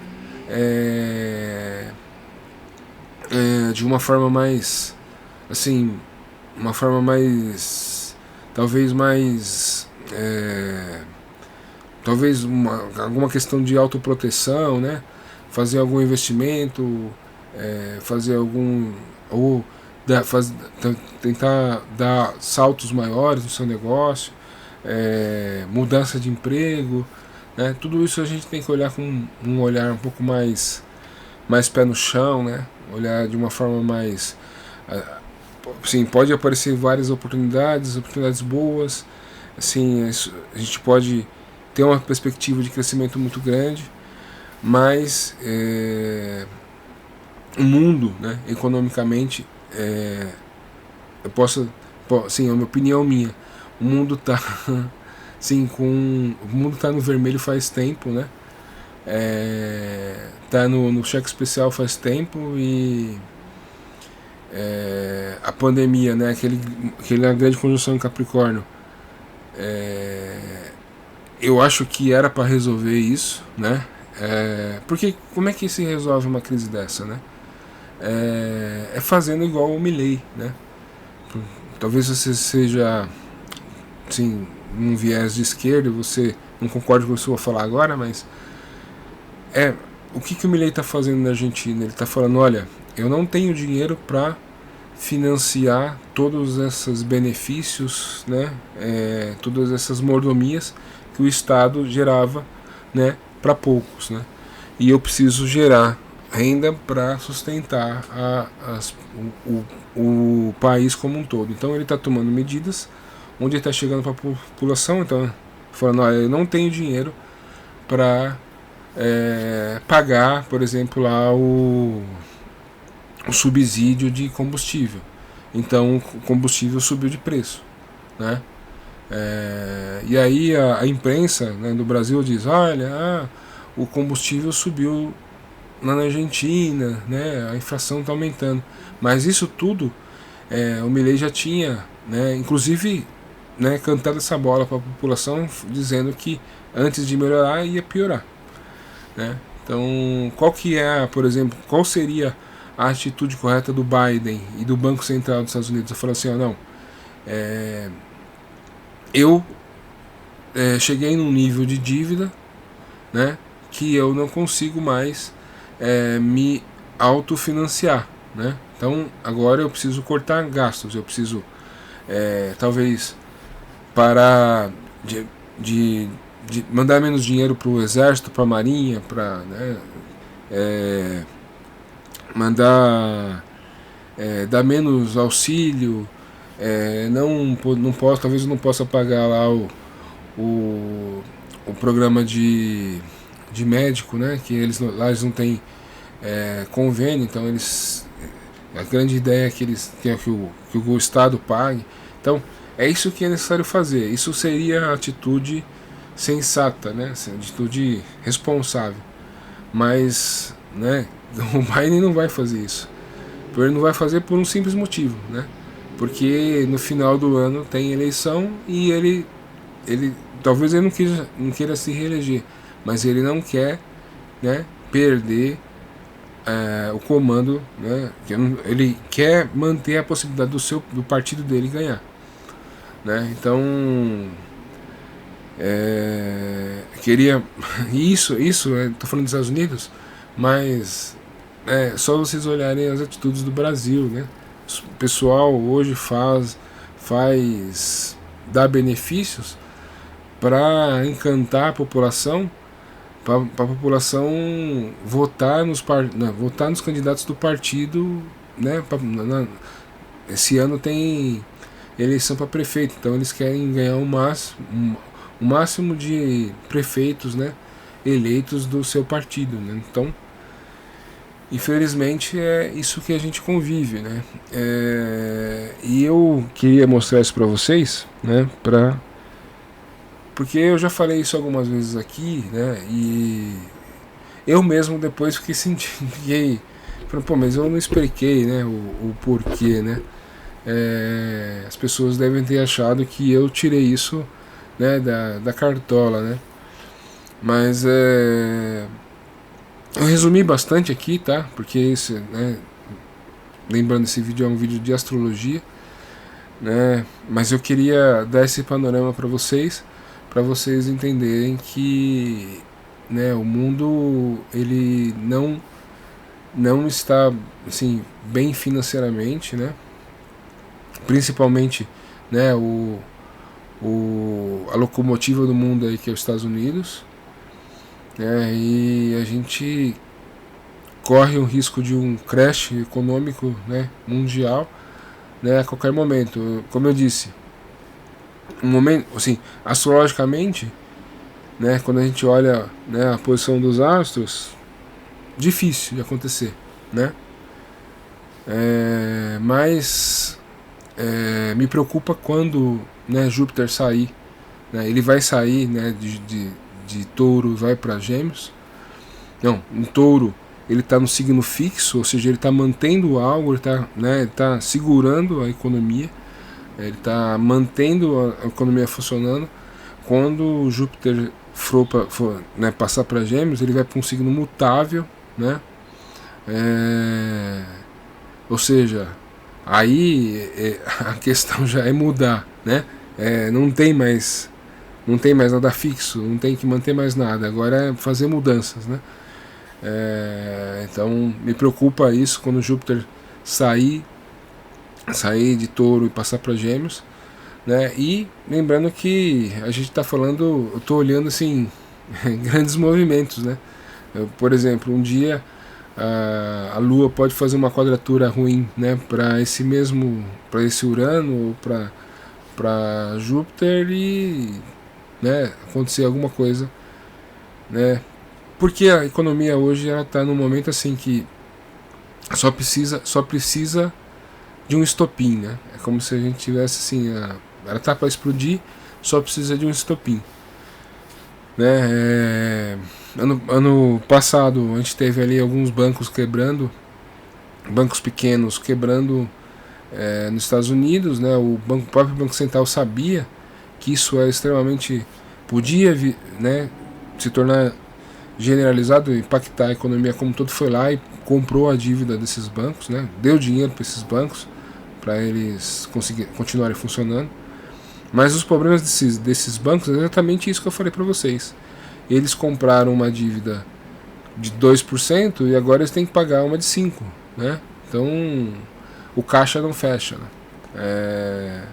de uma forma mais, assim, uma forma mais, talvez mais, talvez alguma questão de autoproteção, né? Fazer algum investimento, fazer algum, ou tentar dar saltos maiores no seu negócio, mudança de emprego, né? Tudo isso a gente tem que olhar com um olhar um pouco mais pé no chão, né? Olhar de uma forma mais, sim, pode aparecer várias oportunidades boas, assim, a gente pode ter uma perspectiva de crescimento muito grande, mas o mundo, né, economicamente, eu posso, sim, é uma opinião minha, o mundo tá sim, o mundo tá no vermelho faz tempo, né? Tá no cheque especial faz tempo, e a pandemia, né, aquela grande conjunção em Capricórnio, eu acho que era para resolver isso, né? Porque como é que se resolve uma crise dessa, né? Fazendo igual o Milley, né? Talvez você seja, sim, um viés de esquerda, você não concorda com o que eu vou falar agora, mas o que o Milley está fazendo na Argentina? Ele está falando, olha, eu não tenho dinheiro para financiar todos esses benefícios, né, todas essas mordomias que o Estado gerava, né, para poucos, né, e eu preciso gerar renda para sustentar o país como um todo. Então ele está tomando medidas onde ele está chegando para a população, então falando, olha, eu não tenho dinheiro para pagar, por exemplo, lá o subsídio de combustível. Então o combustível subiu de preço, né? E aí a imprensa, né, do Brasil diz, olha, o combustível subiu lá na Argentina, né, a inflação está aumentando. Mas isso tudo o Milei já tinha, né, inclusive, né, cantado essa bola para a população, dizendo que antes de melhorar ia piorar, né? Então, por exemplo, qual seria a atitude correta do Biden e do Banco Central dos Estados Unidos? Eu falo assim, não, eu cheguei num nível de dívida, né, que eu não consigo mais me autofinanciar, né? Então agora eu preciso cortar gastos, eu preciso talvez parar de mandar menos dinheiro para o exército, para a marinha, para, né, mandar dar menos auxílio, não posso, talvez eu não possa pagar lá o programa de médico, né, que lá eles não têm convênio, então a grande ideia é que o Estado pague. Então é isso que é necessário fazer. Isso seria a atitude sensata, né, atitude responsável. Mas, né, o Biden não vai fazer isso. Ele não vai fazer por um simples motivo, né? Porque no final do ano tem eleição e ele talvez ele não queira se reeleger, mas ele não quer, né, perder o comando, né? Ele quer manter a possibilidade do partido dele ganhar, né? Então queria isso estou falando dos Estados Unidos, mas só vocês olharem as atitudes do Brasil, né? O pessoal hoje dá benefícios para encantar a população, para a população votar nos candidatos do partido, né? Esse ano tem eleição para prefeito, então eles querem ganhar o máximo de prefeitos, né, eleitos do seu partido, né? Então, infelizmente é isso que a gente convive, né? E eu queria mostrar isso para vocês, né? Porque eu já falei isso algumas vezes aqui, né? E eu mesmo depois fiquei pô, mas eu não expliquei, né, o porquê, né? As pessoas devem ter achado que eu tirei isso, né, da cartola, né? Mas eu resumi bastante aqui, tá? Porque isso, né, lembrando, esse vídeo é um vídeo de astrologia, né? Mas eu queria dar esse panorama para vocês entenderem que, né, o mundo ele não está assim bem financeiramente, né? Principalmente, né, a locomotiva do mundo aí, que é os Estados Unidos, né? E a gente corre o risco de um crash econômico, né, mundial, né, a qualquer momento. Como eu disse, um momento, assim, astrologicamente, né, quando a gente olha, né, a posição dos astros, difícil de acontecer, né? Mas me preocupa quando, né, Júpiter sair, né? Ele vai sair, né, de Touro e vai para Gêmeos. Não, em Touro ele está no signo fixo, ou seja, ele está mantendo algo, ele está, né, tá segurando a economia, ele está mantendo a economia funcionando. Quando o Júpiter for, né, passar para Gêmeos, ele vai para um signo mutável, né? Ou seja, aí a questão já é mudar, né? Não tem mais nada fixo, não tem que manter mais nada, agora é fazer mudanças, né? Então me preocupa isso quando Júpiter sair de Touro e passar para Gêmeos, né? E lembrando que a gente está falando, eu estou olhando assim grandes movimentos, né? Por exemplo, um dia a Lua pode fazer uma quadratura ruim, né, para esse Urano ou para Júpiter e, né, acontecer alguma coisa, né? Porque a economia hoje ela está num momento assim que só precisa de um estopim, né? É como se a gente tivesse assim, ela tá para explodir, só precisa de um estopim, né? Ano passado a gente teve ali alguns bancos quebrando, bancos pequenos quebrando nos Estados Unidos, né? O próprio Banco Central sabia que isso é extremamente podia, né, se tornar generalizado, impactar a economia como um todo, foi lá e comprou a dívida desses bancos, né? Deu dinheiro para esses bancos para eles continuarem funcionando. Mas os problemas desses bancos é exatamente isso que eu falei para vocês. Eles compraram uma dívida de 2% e agora eles têm que pagar uma de 5%, né? Então o caixa não fecha, né?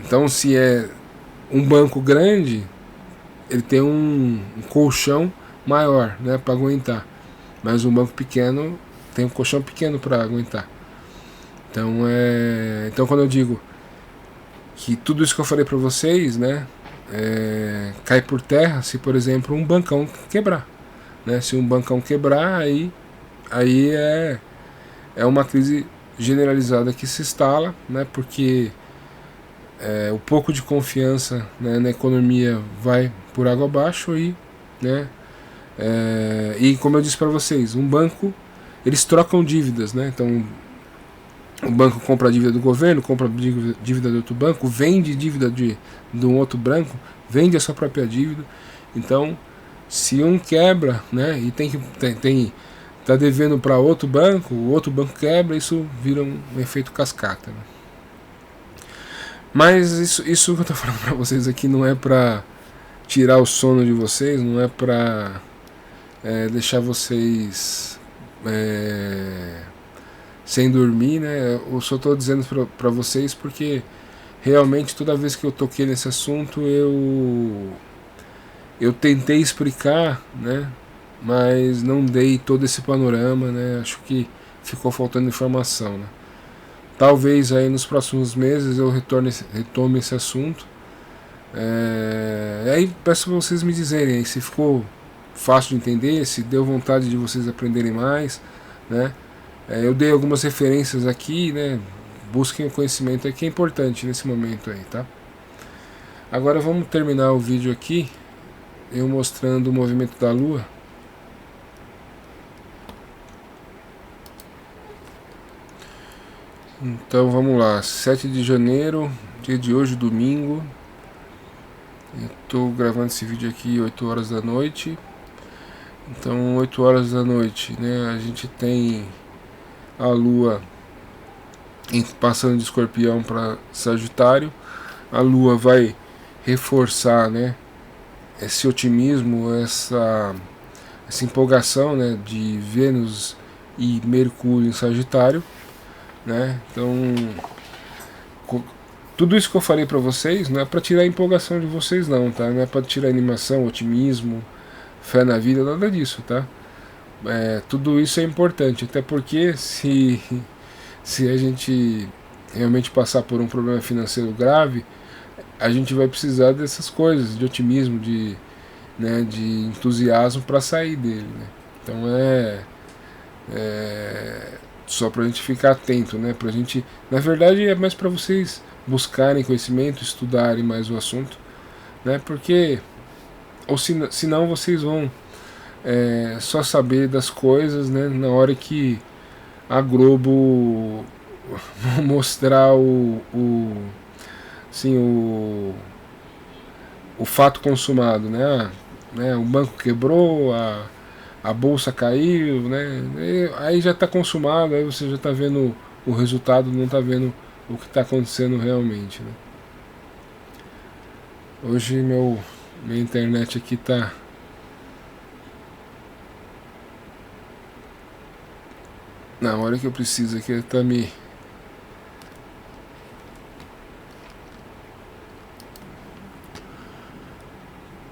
Então se é um banco grande, ele tem um colchão maior, né, para aguentar, mas um banco pequeno tem um colchão pequeno para aguentar. Então quando eu digo que tudo isso que eu falei para vocês, né, cai por terra se, por exemplo, um bancão quebrar, né? Se um bancão quebrar, aí é uma crise generalizada que se instala, né? Porque o pouco de confiança, né, na economia vai por água abaixo né? E como eu disse para vocês, um banco, eles trocam dívidas, né? Então o banco compra a dívida do governo, compra a dívida do outro banco, vende dívida de um outro banco, vende a sua própria dívida. Então, se um quebra, né, e tá devendo para outro banco, o outro banco quebra, isso vira um efeito cascata, né? Mas isso que eu tô falando para vocês aqui não é para tirar o sono de vocês, não é para deixar vocês sem dormir, né? Eu só estou dizendo para vocês porque realmente toda vez que eu toquei nesse assunto eu tentei explicar, né? Mas não dei todo esse panorama, né? Acho que ficou faltando informação, né? Talvez aí nos próximos meses eu retome esse assunto. Aí peço para vocês me dizerem aí se ficou fácil de entender, se deu vontade de vocês aprenderem mais, né? Eu dei algumas referências aqui, né? Busquem o conhecimento aí que é importante nesse momento aí, tá? Agora vamos terminar o vídeo aqui, eu mostrando o movimento da Lua. Então vamos lá, 7 de janeiro, dia de hoje, domingo. Eu estou gravando esse vídeo aqui 8 horas da noite. Então 8 horas da noite, né? A gente tem a Lua passando de Escorpião para Sagitário. A Lua vai reforçar, né, esse otimismo, essa empolgação, né, de Vênus e Mercúrio em Sagitário, né? Então, tudo isso que eu falei para vocês não é para tirar a empolgação de vocês não, tá? Não é para tirar a animação, otimismo, fé na vida, nada disso, tá? Tudo isso é importante, até porque se a gente realmente passar por um problema financeiro grave, a gente vai precisar dessas coisas, de otimismo, de entusiasmo para sair dele, né? Então só para a gente ficar atento, né? Pra gente, na verdade é mais para vocês buscarem conhecimento, estudarem mais o assunto, né? Porque ou senão vocês vão só saber das coisas, né, na hora que a Globo mostrar assim, o fato consumado, né? O banco quebrou, a bolsa caiu, né? Aí já está consumado, aí você já está vendo o resultado, não está vendo o que está acontecendo realmente, né? Hoje minha internet aqui tá na hora que eu preciso aqui, tá me...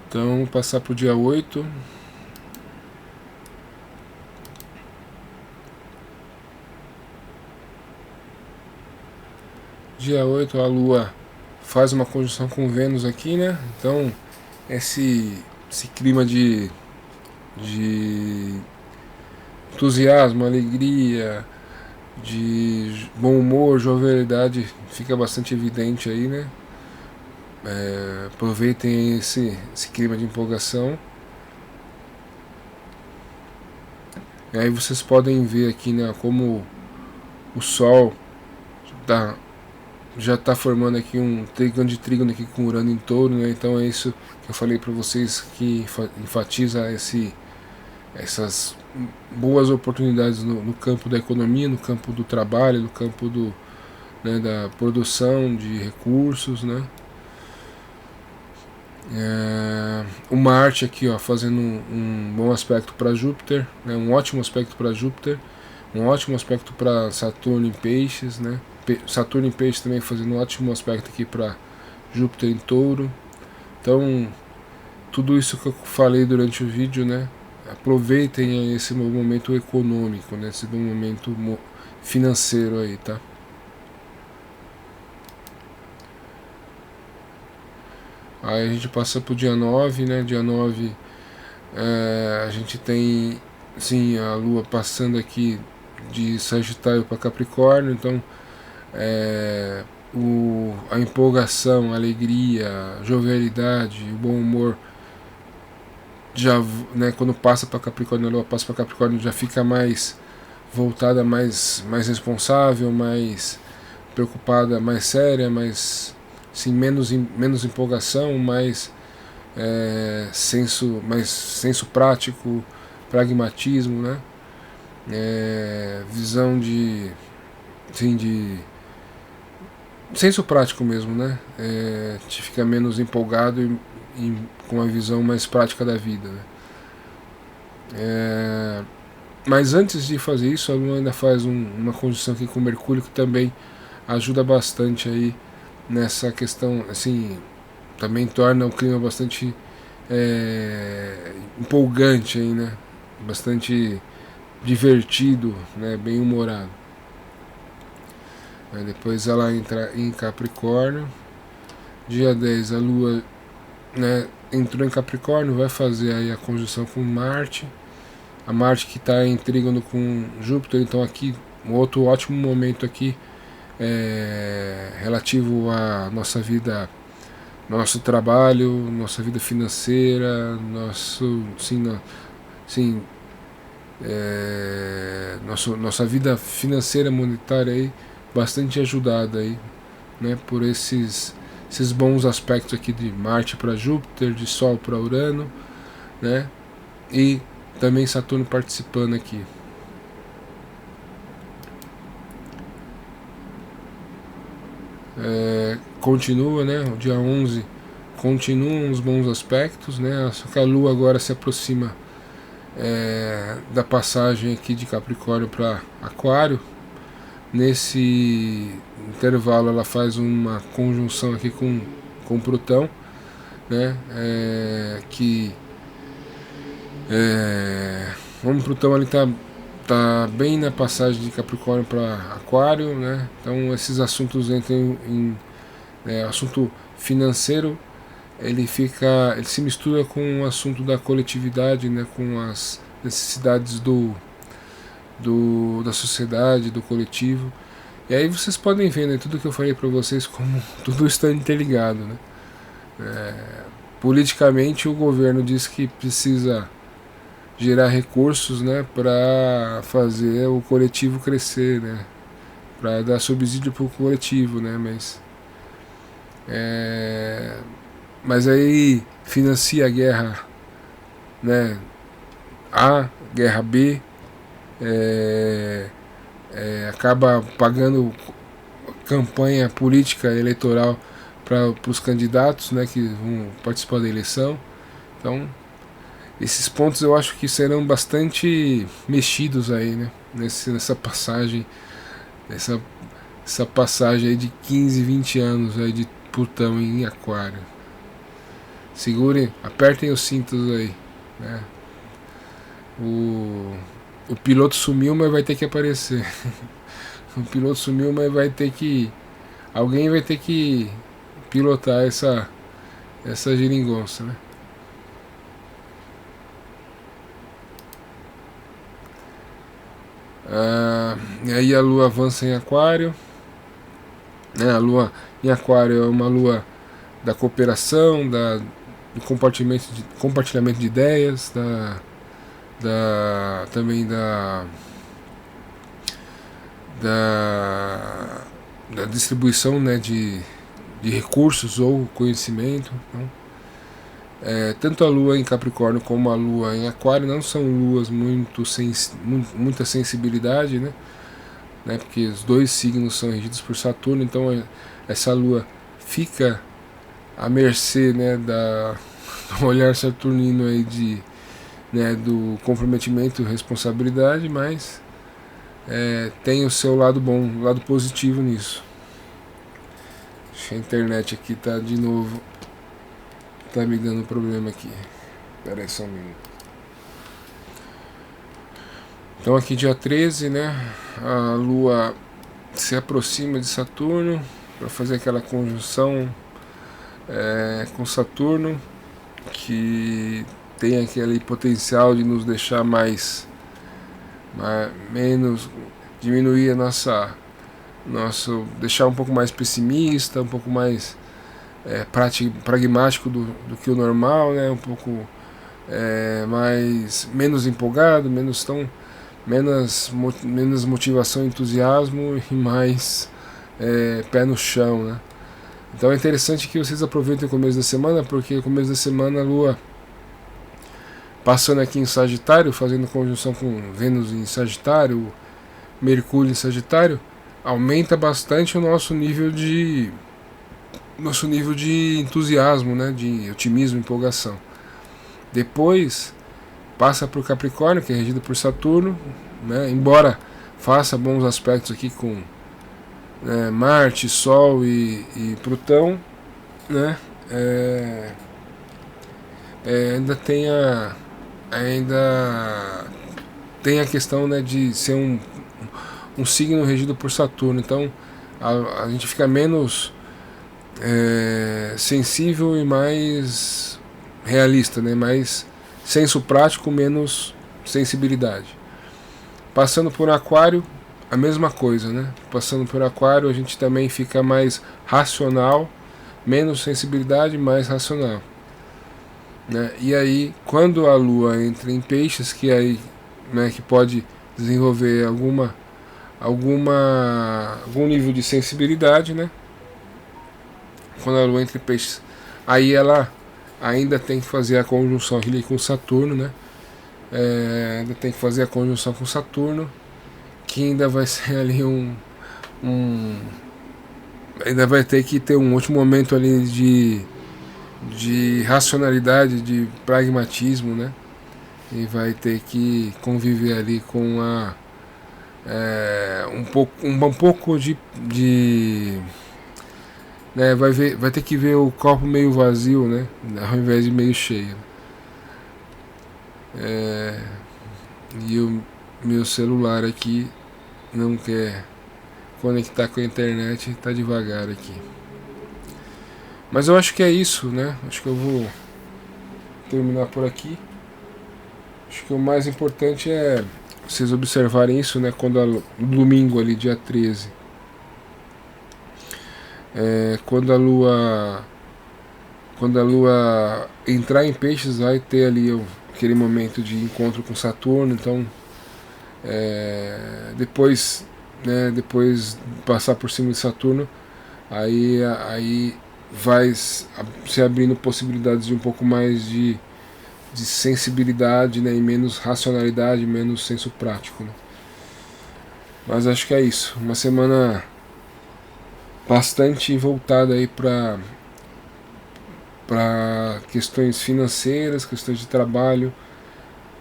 Então, passar pro dia 8. Dia 8 a Lua faz uma conjunção com Vênus aqui, né? Então, esse clima de entusiasmo, alegria, de bom humor, jovialidade fica bastante evidente aí, né? Aproveitem esse clima de empolgação. E aí vocês podem ver aqui, né, como o Sol já está formando aqui um grande trígono aqui com Urano em Touro, né? Então é isso que eu falei para vocês, que enfatiza essas boas oportunidades no campo da economia, no campo do trabalho, no campo da produção de recursos, né? O Marte aqui, ó, fazendo um bom aspecto para Júpiter, né? Um ótimo aspecto para Júpiter, um ótimo aspecto para Saturno em Peixes, né? Saturno em Peixes também fazendo um ótimo aspecto aqui para Júpiter em Touro. Então, tudo isso que eu falei durante o vídeo, né? Aproveitem esse momento econômico, né? Esse bom momento financeiro aí, tá? Aí a gente passa pro dia 9, né? Dia 9 a gente tem, sim, a Lua passando aqui de Sagitário para Capricórnio, então a empolgação, a alegria, a jovialidade, o bom humor já, né, quando passa para Capricórnio, a Lua passa para Capricórnio, já fica mais voltada, mais responsável, mais preocupada, mais séria, mais, sim, menos empolgação, mais senso prático, pragmatismo, né? Visão de senso prático mesmo, né? Te fica menos empolgado e com a visão mais prática da vida, né? Mas antes de fazer isso, a Lua ainda faz uma conjunção aqui com Mercúrio, que também ajuda bastante aí nessa questão, assim, também torna o clima bastante empolgante aí, né? Bastante divertido, né? Bem humorado. Aí depois ela entra em Capricórnio. Dia 10 a Lua, né, entrou em Capricórnio, vai fazer aí a conjunção com Marte. A Marte que está em trígono com Júpiter, então aqui um outro ótimo momento aqui relativo à nossa vida, nosso trabalho, nossa vida financeira, nossa vida financeira, monetária aí, bastante ajudada aí, né, por esses bons aspectos aqui de Marte para Júpiter, de Sol para Urano, né, e também Saturno participando aqui. continua, né? O dia 11 continuam os bons aspectos, né? Só que a Lua agora se aproxima da passagem aqui de Capricórnio para Aquário. Nesse intervalo ela faz uma conjunção aqui com Plutão, né? Como Plutão ali tá bem na passagem de Capricórnio para Aquário, né? Então esses assuntos entram assunto financeiro, ele se mistura com o assunto da coletividade, né? Com as necessidades da sociedade, do coletivo. E aí vocês podem ver, né, tudo que eu falei para vocês, como tudo está interligado, né? Politicamente o governo diz que precisa gerar recursos, né, para fazer o coletivo crescer, né, para dar subsídio para o coletivo, né, mas aí financia a guerra, né, A, guerra B, acaba pagando campanha política eleitoral para os candidatos, né, que vão participar da eleição. Então esses pontos eu acho que serão bastante mexidos aí, né, nessa passagem, essa passagem aí de 15, 20 anos aí de Plutão em Aquário. Segurem, apertem os cintos aí, né? O piloto sumiu, mas vai ter que aparecer. O piloto sumiu, mas alguém vai ter que pilotar essa geringonça, né? E aí a Lua avança em Aquário, né? A Lua em Aquário é uma Lua da cooperação, do compartilhamento de ideias, também da distribuição, né, de recursos ou conhecimento. Então, tanto a Lua em Capricórnio como a Lua em Aquário não são luas muita sensibilidade, né? Porque os dois signos são regidos por Saturno, então essa Lua fica à mercê, né, do olhar saturnino aí do comprometimento e responsabilidade, mas tem o seu lado bom, o lado positivo nisso. Acho que a internet aqui tá de novo, tá me dando problema aqui. Espera aí só um minuto. Então aqui dia 13, né, a Lua se aproxima de Saturno para fazer aquela conjunção com Saturno, que tem aquele potencial de nos deixar menos, diminuir deixar um pouco mais pessimista, um pouco mais pragmático do que o normal, né? Um pouco menos empolgado, menos motivação, entusiasmo e mais pé no chão, né? Então é interessante que vocês aproveitem o começo da semana, porque no começo da semana a Lua passando aqui em Sagitário, fazendo conjunção com Vênus em Sagitário, Mercúrio em Sagitário, aumenta bastante o nosso nível de entusiasmo, né, de otimismo, empolgação. Depois passa para o Capricórnio, que é regido por Saturno, né, embora faça bons aspectos aqui com Marte, Sol e Plutão, né, ainda tem a questão, né, de ser um signo regido por Saturno. Então a gente fica menos sensível e mais realista, né, mais senso prático, menos sensibilidade. Passando por Aquário, a mesma coisa, né? Passando por Aquário a gente também fica mais racional, menos sensibilidade, mais racional, né? E aí quando a Lua entra em Peixes, que aí, né, que pode desenvolver algum nível de sensibilidade, né? Quando a Lua entra em Peixes, aí ela ainda tem que fazer a conjunção ali com Saturno, né? Ainda tem que fazer a conjunção com Saturno, que ainda vai ser ali ainda vai ter que ter um último momento ali de racionalidade, de pragmatismo, né? E vai ter que conviver ali com um pouco de né, vai ter que ver o copo meio vazio, né? Ao invés de meio cheio. E o meu celular aqui não quer conectar com a internet, tá devagar aqui. Mas eu acho que é isso, né? Acho que eu vou terminar por aqui. Acho que o mais importante é vocês observarem isso, né? No domingo ali, dia 13, quando a lua entrar em peixes, vai ter ali aquele momento de encontro com Saturno. Então depois, né, depois passar por cima de Saturno, aí vai se abrindo possibilidades de um pouco mais de sensibilidade, né, e menos racionalidade, menos senso prático, né? Mas acho que é isso, uma semana bastante voltada aí para questões financeiras, questões de trabalho,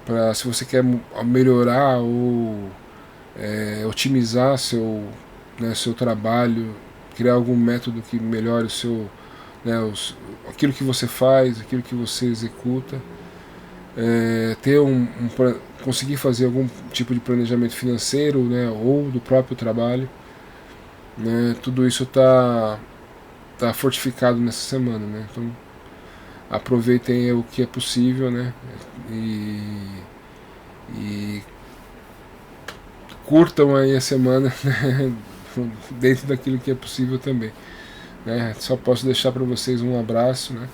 para se você quer melhorar ou otimizar seu trabalho, criar algum método que melhore o seu, né, aquilo que você faz, aquilo que você executa, conseguir fazer algum tipo de planejamento financeiro, né, ou do próprio trabalho, né, tudo isso tá fortificado nessa semana, né? Então aproveitem o que é possível, né, e curtam aí a semana, né, dentro daquilo que é possível também, né? Só posso deixar para vocês um abraço, né,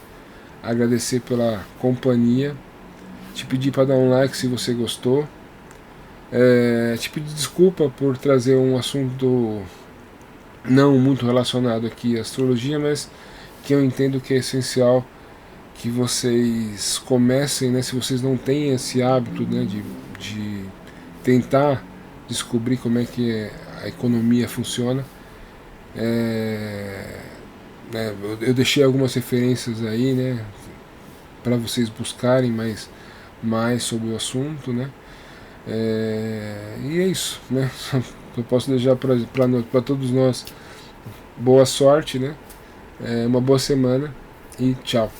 agradecer pela companhia, te pedir para dar um like se você gostou, te pedir desculpa por trazer um assunto não muito relacionado aqui à astrologia, mas que eu entendo que é essencial que vocês comecem, né, se vocês não têm esse hábito, né, de tentar descobrir como é que a economia funciona. Eu deixei algumas referências aí, né, para vocês buscarem mais sobre o assunto, né? E é isso, né? Eu posso deixar para todos nós boa sorte, né? Uma boa semana e tchau.